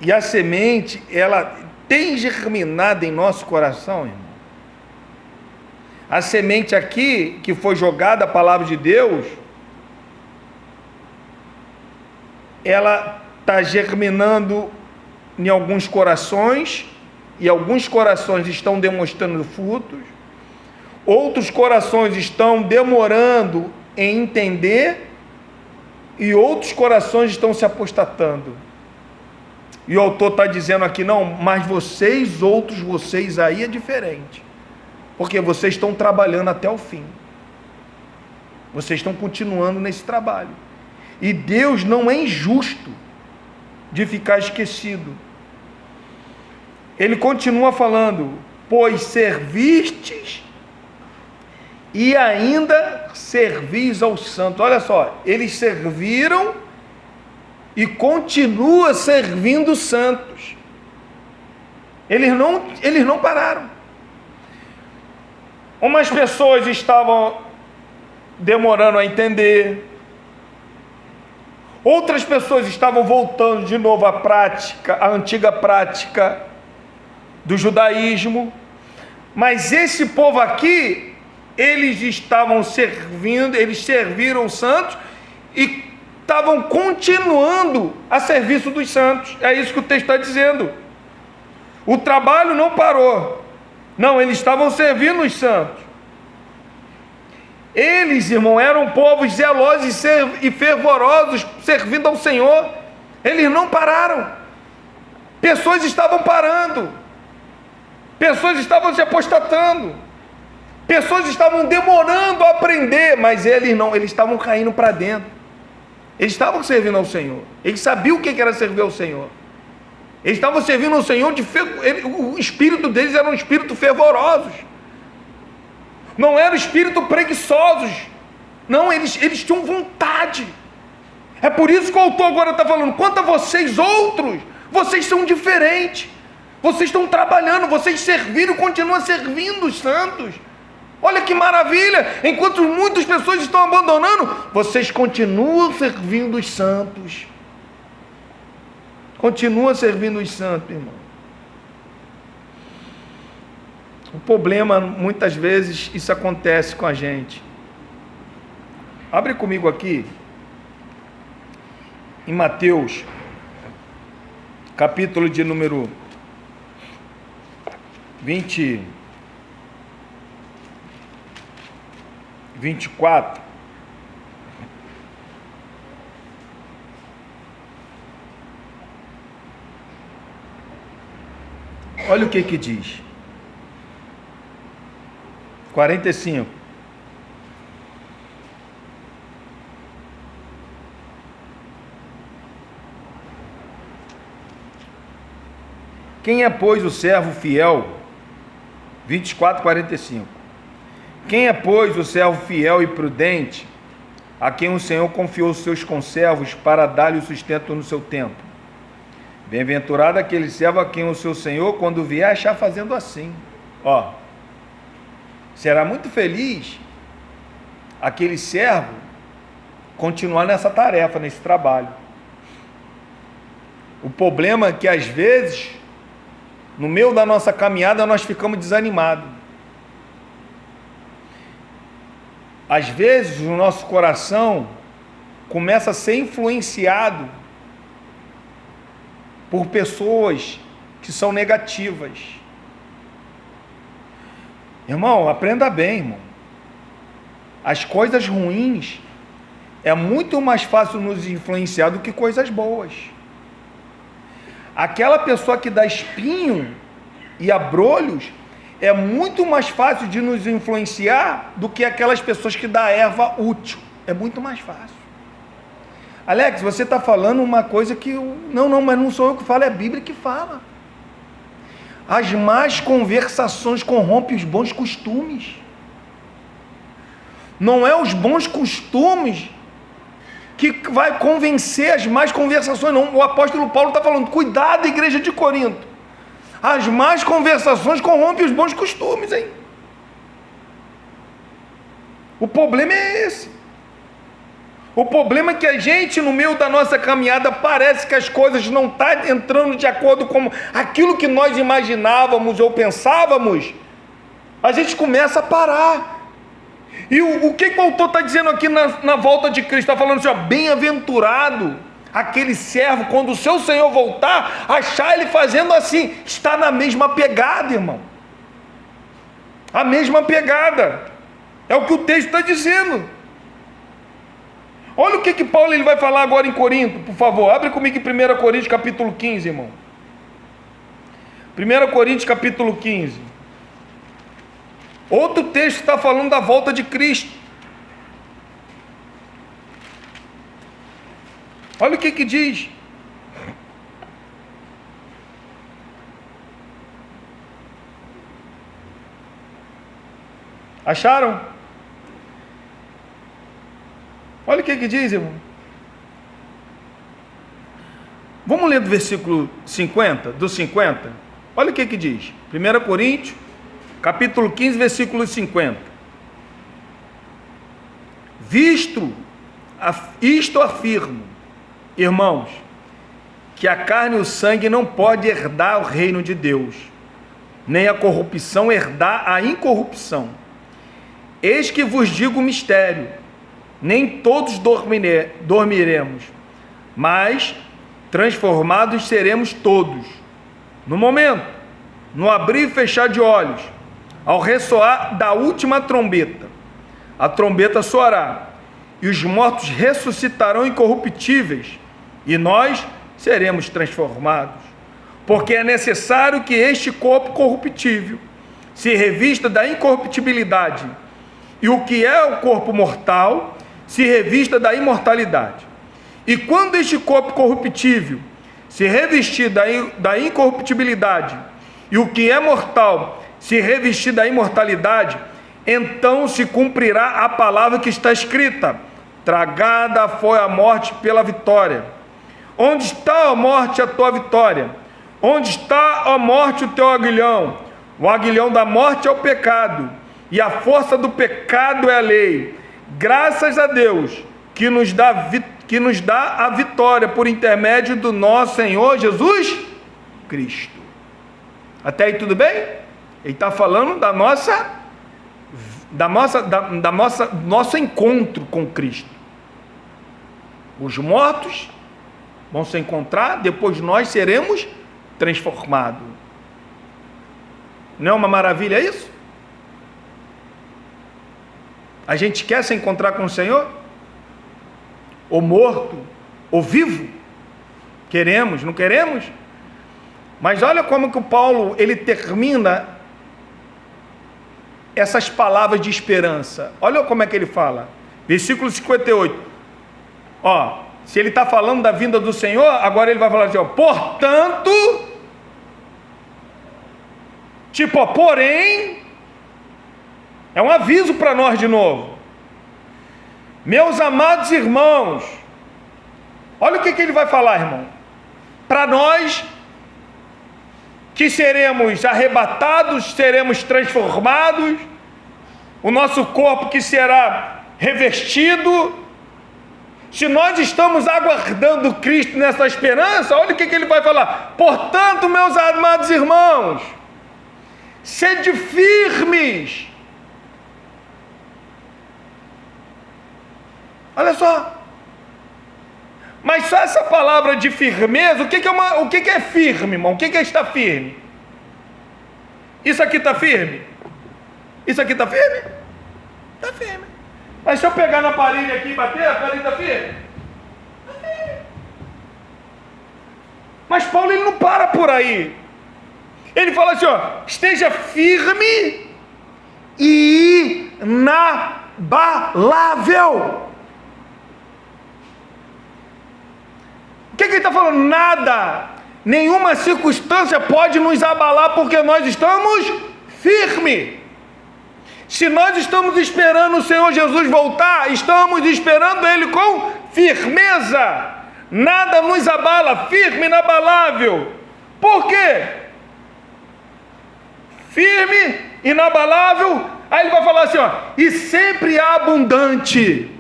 E a semente, ela tem germinado em nosso coração, irmão. A semente aqui, que foi jogada, a palavra de Deus, ela está germinando em alguns corações, e alguns corações estão demonstrando frutos, outros corações estão demorando em entender, e outros corações estão se apostatando. E o autor está dizendo aqui, não, mas vocês aí é diferente, porque vocês estão trabalhando até o fim, vocês estão continuando nesse trabalho, e Deus não é injusto de ficar esquecido. Ele continua falando, pois servistes e ainda servis aos santos. Olha só, eles serviram e continua servindo os santos. Eles não pararam. Umas pessoas estavam demorando a entender, outras pessoas estavam voltando de novo à prática, à antiga prática do judaísmo, mas esse povo aqui, eles estavam servindo, eles serviram os santos e estavam continuando a serviço dos santos. É isso que o texto está dizendo. O trabalho não parou, não, eles estavam servindo os santos. Eles, irmão, eram povos zelosos e fervorosos, servindo ao Senhor. Eles não pararam. Pessoas estavam parando, pessoas estavam se apostatando, pessoas estavam demorando a aprender, mas eles não, eles estavam caindo para dentro. Eles estavam servindo ao Senhor, eles sabiam o que era servir ao Senhor, eles estavam servindo ao Senhor, o espírito deles era um espírito fervoroso, não era um espírito preguiçosos, não, eles tinham vontade. É por isso que o autor agora está falando, quanto a vocês outros, vocês são diferentes, vocês estão trabalhando, vocês serviram, continuam servindo os santos. Olha que maravilha, enquanto muitas pessoas estão abandonando, vocês continuam servindo os santos. Continua servindo os santos, irmão. O problema, muitas vezes, isso acontece com a gente. Abre comigo aqui, em Mateus, capítulo de número 24. Olha o que diz. 45. Quem é, pois, o servo fiel? 24, 45. Quem é, pois, o servo fiel e prudente, a quem o Senhor confiou os seus conservos para dar-lhe o sustento no seu tempo? Bem-aventurado aquele servo a quem o seu Senhor, quando vier, achar fazendo assim. Será muito feliz aquele servo continuar nessa tarefa, nesse trabalho. O problema é que às vezes, no meio da nossa caminhada, nós ficamos desanimados. Às vezes o nosso coração começa a ser influenciado por pessoas que são negativas. Irmão, aprenda bem, irmão. As coisas ruins é muito mais fácil nos influenciar do que coisas boas. Aquela pessoa que dá espinho e abrolhos é muito mais fácil de nos influenciar do que aquelas pessoas que dá erva útil. É muito mais fácil. Alex, você está falando uma coisa que não, mas não sou eu que falo, é a Bíblia que fala. As más conversações corrompem os bons costumes. Não é os bons costumes que vai convencer as más conversações, não. O apóstolo Paulo está falando, cuidado, igreja de Corinto. As más conversações corrompem os bons costumes, hein? O problema é esse. O problema é que a gente, no meio da nossa caminhada, parece que as coisas não estão entrando de acordo com aquilo que nós imaginávamos ou pensávamos. A gente começa a parar. E o que o autor está dizendo aqui na volta de Cristo? Está falando assim, ó, bem-aventurado aquele servo, quando o seu Senhor voltar, achar ele fazendo assim. Está na mesma pegada, irmão. A mesma pegada. É o que o texto está dizendo. Olha o que Paulo ele vai falar agora em Corinto, por favor. Abre comigo em 1 Coríntios capítulo 15, irmão. 1 Coríntios capítulo 15. Outro texto está falando da volta de Cristo. Olha o que diz. Acharam? Olha o que diz, irmão. Vamos ler do versículo 50, do 50. Olha o que diz. 1 Coríntios, capítulo 15, versículo 50. Isto afirmo, irmãos, que a carne e o sangue não pode herdar o reino de Deus, nem a corrupção herdar a incorrupção. Eis que vos digo o mistério, nem todos dormiremos, mas transformados seremos todos, no momento, no abrir e fechar de olhos, ao ressoar da última trombeta. A trombeta soará, e os mortos ressuscitarão incorruptíveis, e nós seremos transformados. Porque é necessário que este corpo corruptível se revista da incorruptibilidade, e o que é o corpo mortal se revista da imortalidade. E quando este corpo corruptível se revestir da incorruptibilidade, e o que é mortal se revestir da imortalidade, então se cumprirá a palavra que está escrita: tragada foi a morte pela vitória. Onde está, ó morte, a tua vitória? Onde está, ó morte, o teu aguilhão? O aguilhão da morte é o pecado, e a força do pecado é a lei. Graças a Deus que nos dá a vitória por intermédio do nosso Senhor Jesus Cristo. Até aí tudo bem? Ele está falando nosso encontro com Cristo. Os mortos vão se encontrar, depois nós seremos transformados. Não é uma maravilha isso? A gente quer se encontrar com o Senhor? Ou morto, ou vivo? Queremos, não queremos? Mas olha como que o Paulo, ele termina essas palavras de esperança. Olha como é que ele fala. Versículo 58. Se ele está falando da vinda do Senhor, agora ele vai falar assim, portanto, porém, É um aviso para nós de novo. Meus amados irmãos, olha o que ele vai falar, irmão. Para nós que seremos arrebatados, seremos transformados, o nosso corpo que será revestido. Se nós estamos aguardando Cristo nessa esperança, olha o que ele vai falar. Portanto, meus amados irmãos, sede firmes. Olha só. Mas só essa palavra de firmeza, o que é firme, irmão? O que é estar firme? Isso aqui está firme? Isso aqui está firme? Está firme. Mas se eu pegar na parede aqui e bater, a parede está firme? Está firme. Mas Paulo ele não para por aí. Ele fala assim, ó, esteja firme e inabalável. O que ele está falando? Nada, nenhuma circunstância pode nos abalar, porque nós estamos firmes. Se nós estamos esperando o Senhor Jesus voltar, estamos esperando Ele com firmeza. Nada nos abala, firme, inabalável. Por quê? Firme, inabalável. Aí ele vai falar assim, ó, e sempre abundante.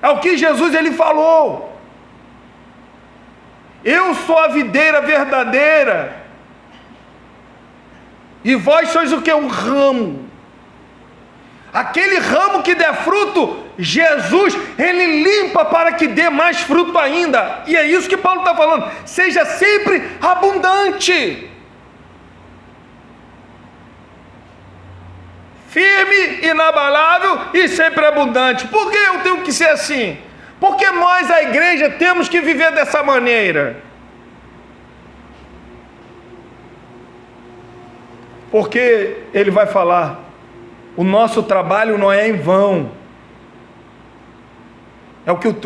É o que Jesus ele falou. Eu sou a videira verdadeira. E vós sois o que? Um ramo. Aquele ramo que der fruto, Jesus, ele limpa para que dê mais fruto ainda. E é isso que Paulo está falando. Seja sempre abundante. Firme, inabalável e sempre abundante. Por que eu tenho que ser assim? Porque nós, a igreja, temos que viver dessa maneira. Porque ele vai falar, o nosso trabalho não é em vão.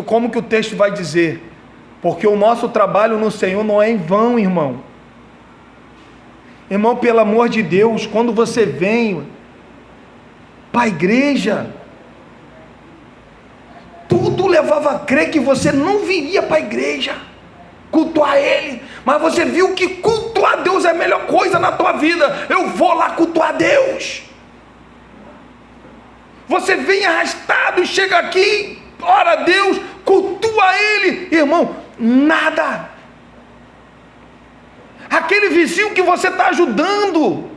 Como que o texto vai dizer? Porque o nosso trabalho no Senhor não é em vão, irmão. Irmão, pelo amor de Deus, quando você vem para a igreja, tudo levava a crer que você não viria para a igreja cultuar Ele, mas você viu que cultuar Deus é a melhor coisa na tua vida. Eu vou lá cultuar Deus. Você vem arrastado e chega aqui, ora a Deus, cultua Ele, irmão, nada. Aquele vizinho que você está ajudando,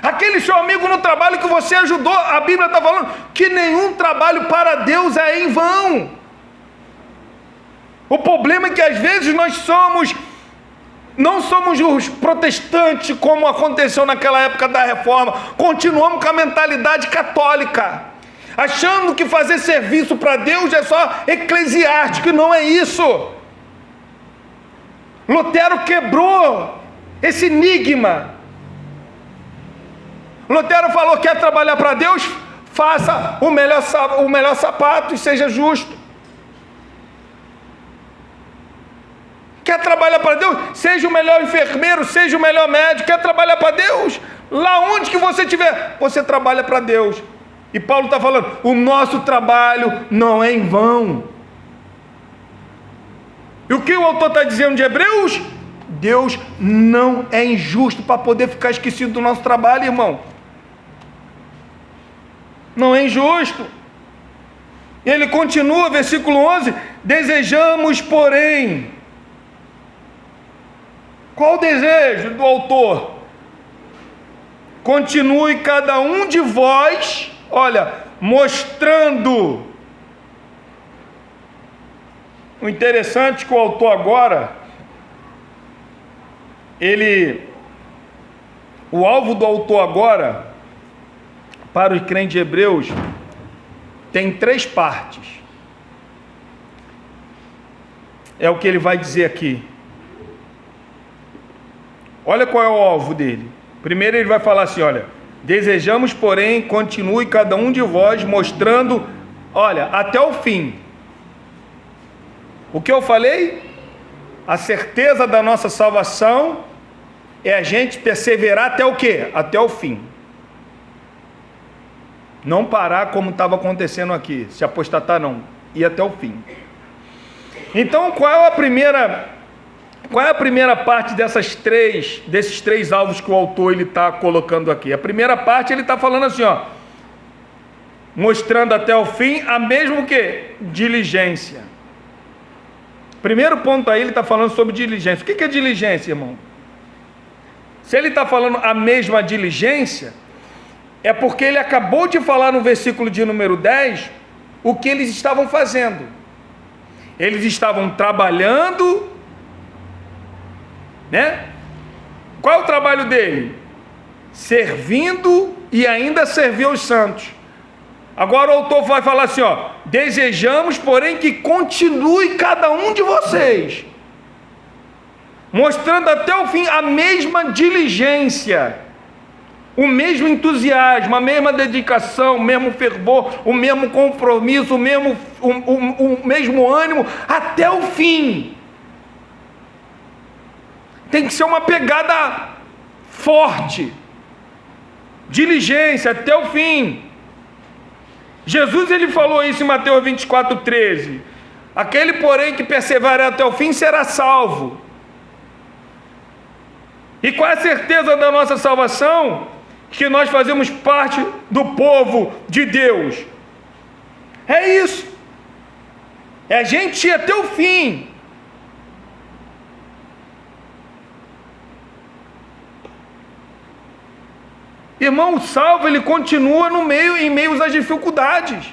aquele seu amigo no trabalho que você ajudou, a Bíblia está falando que nenhum trabalho para Deus é em vão. O problema é que às vezes nós não somos os protestantes, como aconteceu naquela época da reforma. Continuamos com a mentalidade católica, achando que fazer serviço para Deus é só eclesiástico, e não é isso. Lutero quebrou esse enigma. Lutero falou: quer trabalhar para Deus? Faça o melhor sapato e seja justo. Quer trabalhar para Deus? Seja o melhor enfermeiro, seja o melhor médico. Quer trabalhar para Deus? Lá onde que você estiver, você trabalha para Deus. E Paulo está falando, o nosso trabalho não é em vão. E o que o autor está dizendo de Hebreus? Deus não é injusto para poder ficar esquecido do nosso trabalho, irmão. Não é injusto. E ele continua, versículo 11, desejamos, porém. Qual o desejo do autor? Continue cada um de vós, olha, mostrando. O interessante é que o autor agora, o alvo do autor agora, para os crentes hebreus, tem 3 partes. É o que ele vai dizer aqui. Olha qual é o alvo dele. Primeiro ele vai falar assim, olha, desejamos, porém, continue cada um de vós mostrando, olha, até o fim. O que eu falei? A certeza da nossa salvação é a gente perseverar até o quê? Até o fim. Não parar como estava acontecendo aqui, se apostatar não, ir até o fim. Então, qual é a primeira parte desses três alvos que o autor está colocando aqui? A primeira parte ele está falando assim, ó, mostrando até o fim a mesma o quê? Diligência. Primeiro ponto aí ele está falando sobre diligência. O que é diligência, irmão? Se ele está falando a mesma diligência, é porque ele acabou de falar no versículo de número 10 o que eles estavam fazendo. Eles estavam trabalhando, né? Qual é o trabalho dele? Servindo e ainda servir aos santos. Agora o autor vai falar assim, ó, desejamos, porém, que continue cada um de vocês, mostrando até o fim a mesma diligência, o mesmo entusiasmo, a mesma dedicação, o mesmo fervor, o mesmo compromisso, o mesmo ânimo, até o fim. Tem que ser uma pegada forte, diligência até o fim. Jesus ele falou isso em Mateus 24:13. Aquele, porém, que perseverar até o fim será salvo. E qual é a certeza da nossa salvação? Que nós fazemos parte do povo de Deus. É isso. É a gente ir até o fim. Irmão, o salvo ele continua em meio às dificuldades.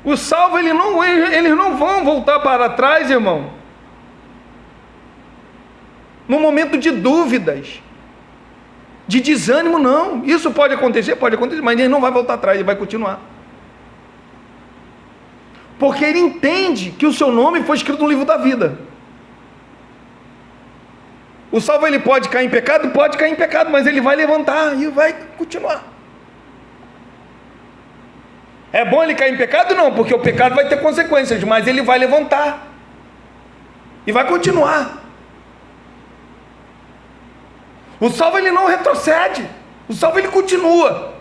O salvo eles não vão voltar para trás, irmão. No momento de dúvidas, de desânimo, não. Isso pode acontecer, mas ele não vai voltar atrás, ele vai continuar. Porque ele entende que o seu nome foi escrito no livro da vida. O salvo ele pode cair em pecado? Pode cair em pecado, mas ele vai levantar e vai continuar. É bom ele cair em pecado? Não, porque o pecado vai ter consequências, mas ele vai levantar e vai continuar. O salvo ele não retrocede, o salvo ele continua.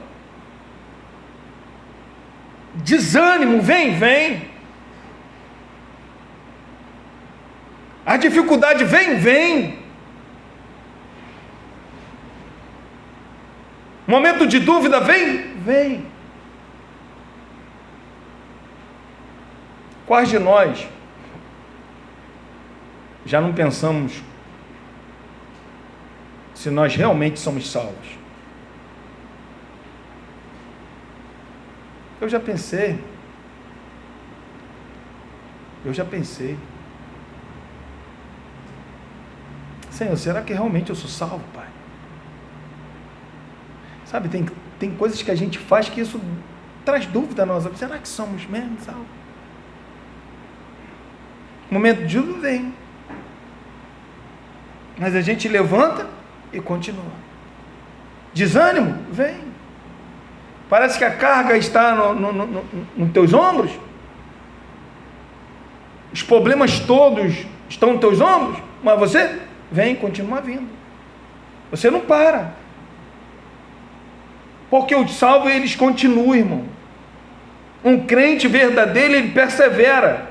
Desânimo, vem. A dificuldade vem. Momento de dúvida, vem. Quais de nós já não pensamos se nós realmente somos salvos? Eu já pensei. Senhor, será que realmente eu sou salvo, Pai? Sabe, tem coisas que a gente faz que isso traz dúvida a nós. Será que somos mesmo salvos? Momento de dúvida vem. Mas a gente levanta e continua. Desânimo? Vem. Parece que a carga está nos teus ombros. Os problemas todos estão nos teus ombros. Mas você vem, continua vindo. Você não para. Porque o salvo, eles continuam, irmão. Um crente verdadeiro, ele persevera.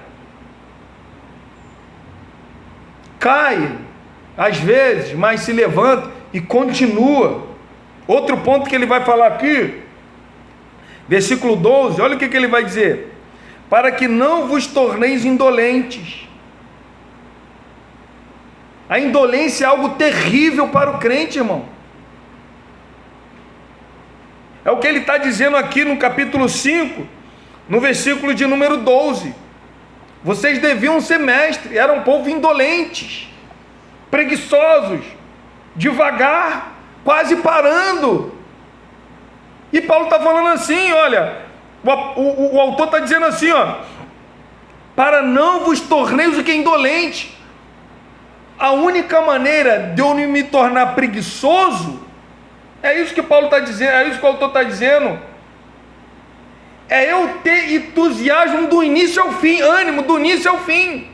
Cai, às vezes, mas se levanta e continua. Outro ponto que ele vai falar aqui, versículo 12, olha o que ele vai dizer. Para que não vos torneis indolentes. A indolência é algo terrível para o crente, irmão. É o que ele está dizendo aqui no capítulo 5, no versículo de número 12. Vocês deviam ser mestres, eram um povo indolentes, preguiçosos, devagar, quase parando. E Paulo está falando assim, olha, o autor está dizendo assim, ó, para não vos torneis o que é indolente. A única maneira de eu me tornar preguiçoso, é isso que Paulo está dizendo, é isso que o autor está dizendo, é eu ter entusiasmo do início ao fim, ânimo do início ao fim.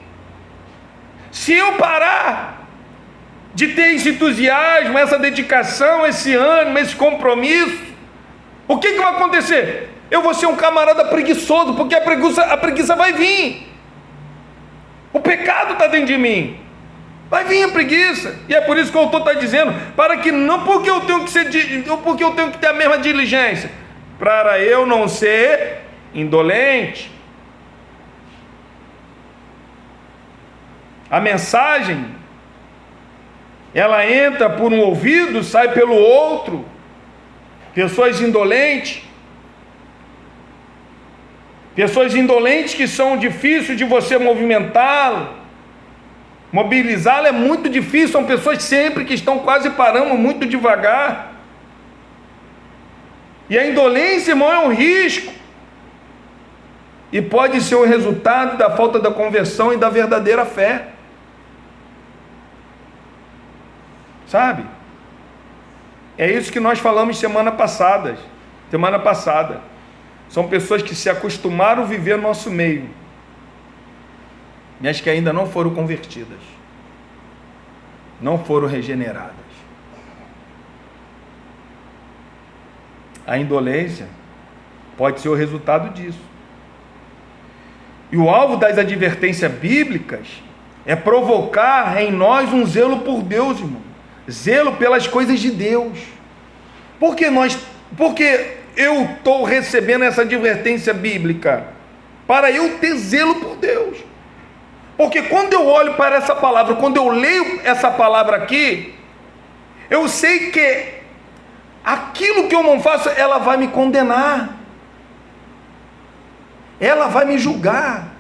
Se eu parar de ter esse entusiasmo, essa dedicação, esse ânimo, esse compromisso, o que vai acontecer? Eu vou ser um camarada preguiçoso, porque a preguiça vai vir. O pecado está dentro de mim. Vai vir a preguiça. E é por isso que o autor está dizendo, para que não porque eu tenho que ter a mesma diligência, para eu não ser indolente. A mensagem, ela entra por um ouvido, sai pelo outro. Pessoas indolentes que são difíceis de você movimentá-lo, mobilizá-lo é muito difícil. São pessoas sempre que estão quase parando, muito devagar. E a indolência, irmão, é um risco, e pode ser o resultado da falta da conversão e da verdadeira fé, sabe? É isso que nós falamos semana passada. São pessoas que se acostumaram a viver no nosso meio, mas que ainda não foram convertidas, não foram regeneradas. A indolência pode ser o resultado disso. E o alvo das advertências bíblicas é provocar em nós um zelo por Deus, irmão. Zelo pelas coisas de Deus. Porque eu estou recebendo essa advertência bíblica? Para eu ter zelo por Deus. Porque quando eu olho para essa palavra, quando eu leio essa palavra aqui, eu sei que aquilo que eu não faço, ela vai me condenar, ela vai me julgar.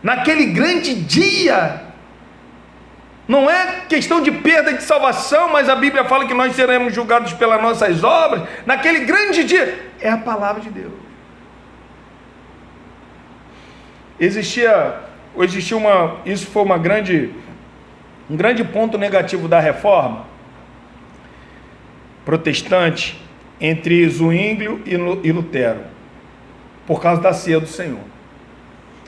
Naquele grande dia, não é questão de perda de salvação, mas a Bíblia fala que nós seremos julgados pelas nossas obras. Naquele grande dia, é a palavra de Deus. Isso foi um grande ponto negativo da reforma protestante entre Zwinglio e Lutero, por causa da ceia do Senhor.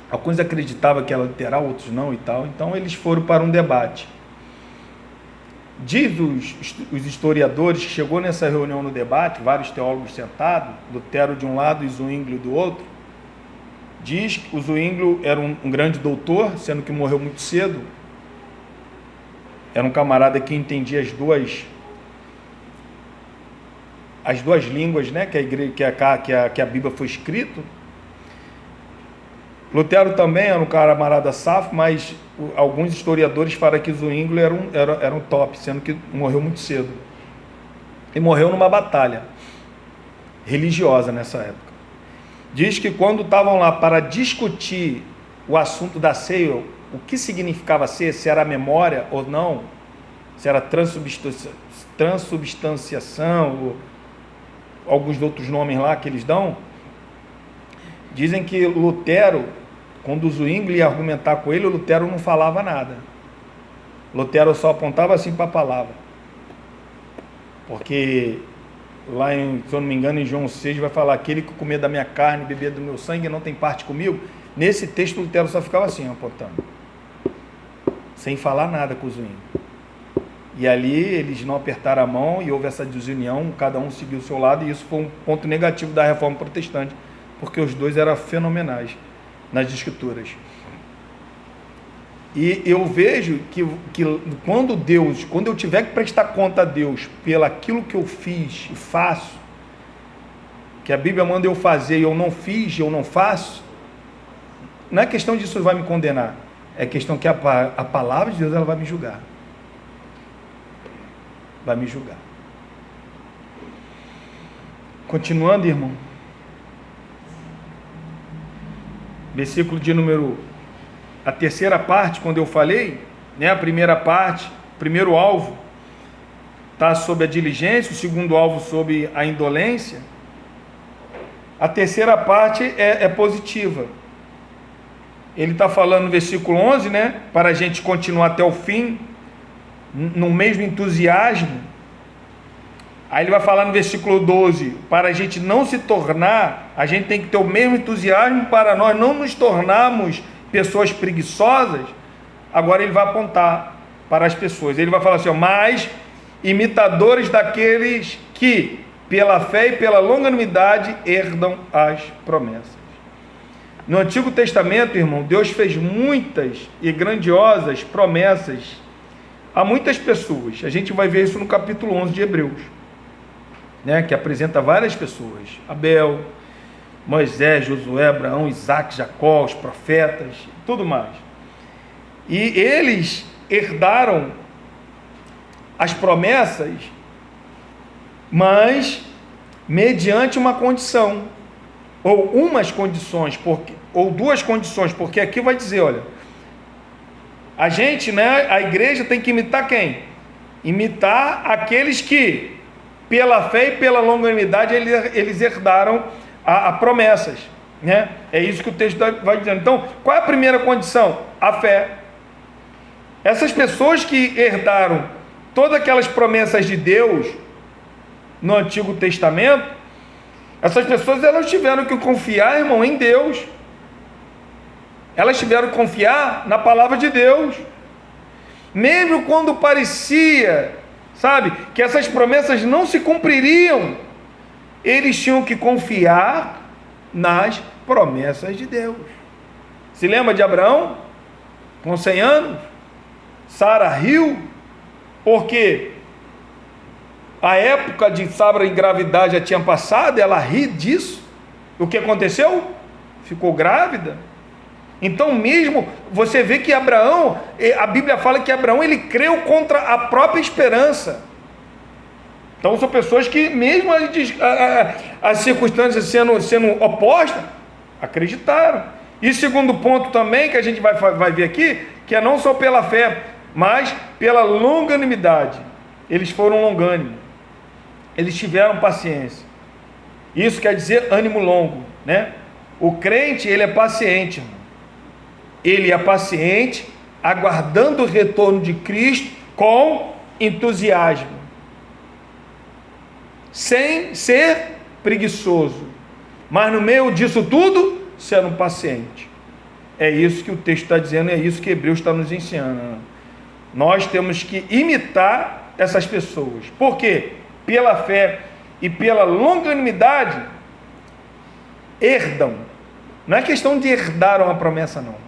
Alguns acreditavam que era literal, outros não e tal. Então eles foram para um debate. Diz os historiadores que chegou nessa reunião no debate, vários teólogos sentados, Lutero de um lado e Zwinglio do outro. Diz que o Zwinglio era um grande doutor, sendo que morreu muito cedo. Era um camarada que entendia as duas línguas, né, que a Bíblia foi escrita. Lutero também era um camarada safo, mas alguns historiadores falam que Zwinglio era um top, sendo que morreu muito cedo. E morreu numa batalha religiosa nessa época. Diz que quando estavam lá para discutir o assunto da ceia, o que significava ceia, se era memória ou não, se era transubstanciação, ou alguns outros nomes lá que eles dão, dizem que Lutero, quando o Zwinglio ia argumentar com ele, o Lutero não falava nada. Lutero só apontava assim para a palavra. Porque lá, se eu não me engano, em João 6 vai falar: aquele que comer da minha carne e beber do meu sangue não tem parte comigo. Nesse texto Lutero só ficava assim, apontando, sem falar nada com o Zwinglio. E ali eles não apertaram a mão e houve essa desunião, cada um seguiu o seu lado, e isso foi um ponto negativo da reforma protestante, porque os dois eram fenomenais nas escrituras. E eu vejo que quando eu tiver que prestar conta a Deus pelo aquilo que eu fiz e faço, que a Bíblia manda eu fazer e eu não fiz, eu não faço, não é questão disso vai me condenar, é questão que a palavra de Deus ela vai me julgar. Vai me julgar. Continuando, irmão. Versículo de número... A terceira parte, quando eu falei, né, a primeira parte, o primeiro alvo está sobre a diligência, o segundo alvo sobre a indolência. A terceira parte é positiva. Ele está falando no versículo 11, né, para a gente continuar até o fim, no mesmo entusiasmo. Aí ele vai falar no versículo 12, para a gente não se tornar, a gente tem que ter o mesmo entusiasmo para nós não nos tornarmos pessoas preguiçosas, agora ele vai apontar para as pessoas. Ele vai falar assim, ó, mas imitadores daqueles que, pela fé e pela longanimidade, herdam as promessas. No Antigo Testamento, irmão, Deus fez muitas e grandiosas promessas a muitas pessoas. A gente vai ver isso no capítulo 11 de Hebreus, né, que apresenta várias pessoas: Abel, Moisés, Josué, Abraão, Isaac, Jacó, os profetas, tudo mais. E eles herdaram as promessas, mas mediante uma condição, ou umas condições, ou duas condições, porque aqui vai dizer, olha, a gente, né, a igreja tem que imitar quem? Imitar aqueles que, pela fé e pela longanimidade, eles herdaram a promessas, né? É isso que o texto vai dizendo. Então, qual é a primeira condição? A fé. Essas pessoas que herdaram todas aquelas promessas de Deus no Antigo Testamento, essas pessoas, elas tiveram que confiar, irmão, em Deus. Elas tiveram que confiar na palavra de Deus. Mesmo quando parecia, sabe, que essas promessas não se cumpririam, eles tinham que confiar nas promessas de Deus. Se lembra de Abraão? Com 100 anos? Sara riu, porque a época de Sara engravidar já tinha passado, ela ri disso. O que aconteceu? Ficou grávida. Então mesmo, você vê que Abraão, a Bíblia fala que Abraão, ele creu contra a própria esperança. Então são pessoas que mesmo as circunstâncias sendo opostas, acreditaram. E segundo ponto também, que a gente vai ver aqui, que é não só pela fé, mas pela longanimidade. Eles foram longânimos, eles tiveram paciência. Isso quer dizer ânimo longo, né? O crente, ele é paciente, irmão. Ele é paciente, aguardando o retorno de Cristo com entusiasmo, sem ser preguiçoso, mas no meio disso tudo, sendo paciente. É isso que o texto está dizendo, é isso que Hebreus está nos ensinando. Nós temos que imitar essas pessoas. Por quê? Pela fé e pela longanimidade, herdam. Não é questão de herdar uma promessa, não.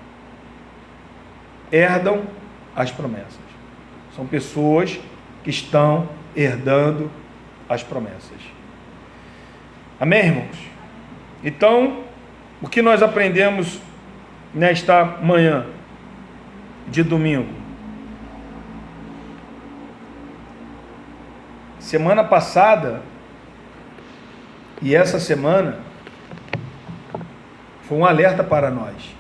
Herdam as promessas. São pessoas que estão herdando as promessas. Amém, irmãos? Então, o que nós aprendemos nesta manhã de domingo? Semana passada e essa semana foi um alerta para nós.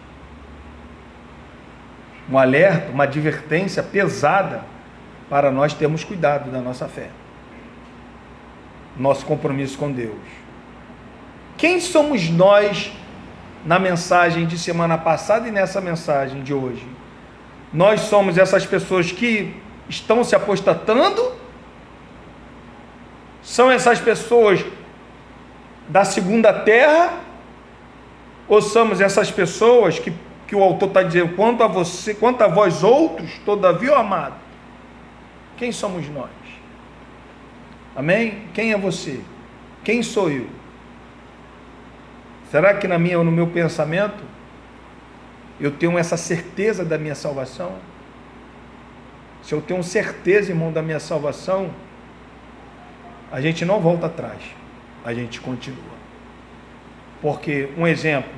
Um alerta, uma advertência pesada para nós termos cuidado da nossa fé, nosso compromisso com Deus. Quem somos nós na mensagem de semana passada e nessa mensagem de hoje? Nós somos essas pessoas que estão se apostatando? São essas pessoas da segunda terra? Ou somos essas pessoas que o autor está dizendo, quanto a vós outros, todavia, ó amado? Quem somos nós? Amém? Quem é você? Quem sou eu? Será que no meu pensamento eu tenho essa certeza da minha salvação? Se eu tenho certeza, irmão, da minha salvação, a gente não volta atrás, a gente continua. Porque, um exemplo,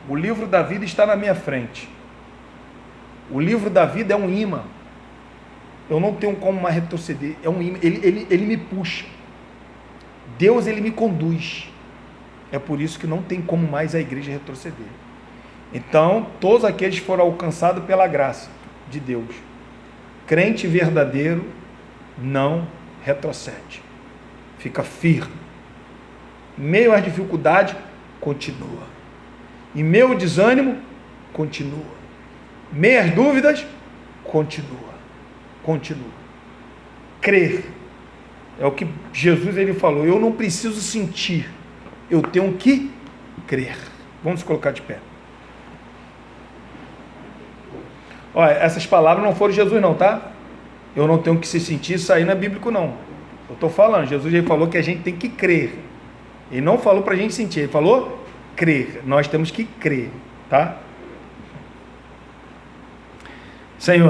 o livro da vida está na minha frente. O livro da vida é um imã. Eu não tenho como mais retroceder. É um imã. Ele me puxa. Deus, ele me conduz. É por isso que não tem como mais a igreja retroceder. Então, todos aqueles foram alcançados pela graça de Deus. Crente verdadeiro não retrocede. Fica firme. Em meio às dificuldades, continua. Em meio ao desânimo, continua. Em meio às dúvidas, continua. Continua. Crer. É o que Jesus ele falou. Eu não preciso sentir. Eu tenho que crer. Vamos colocar de pé. Olha, essas palavras não foram de Jesus não, tá? Eu não tenho que se sentir, isso aí não é bíblico não. Eu estou falando, Jesus já falou que a gente tem que crer. Ele não falou para a gente sentir, ele falou crer. Nós temos que crer, tá? Senhor.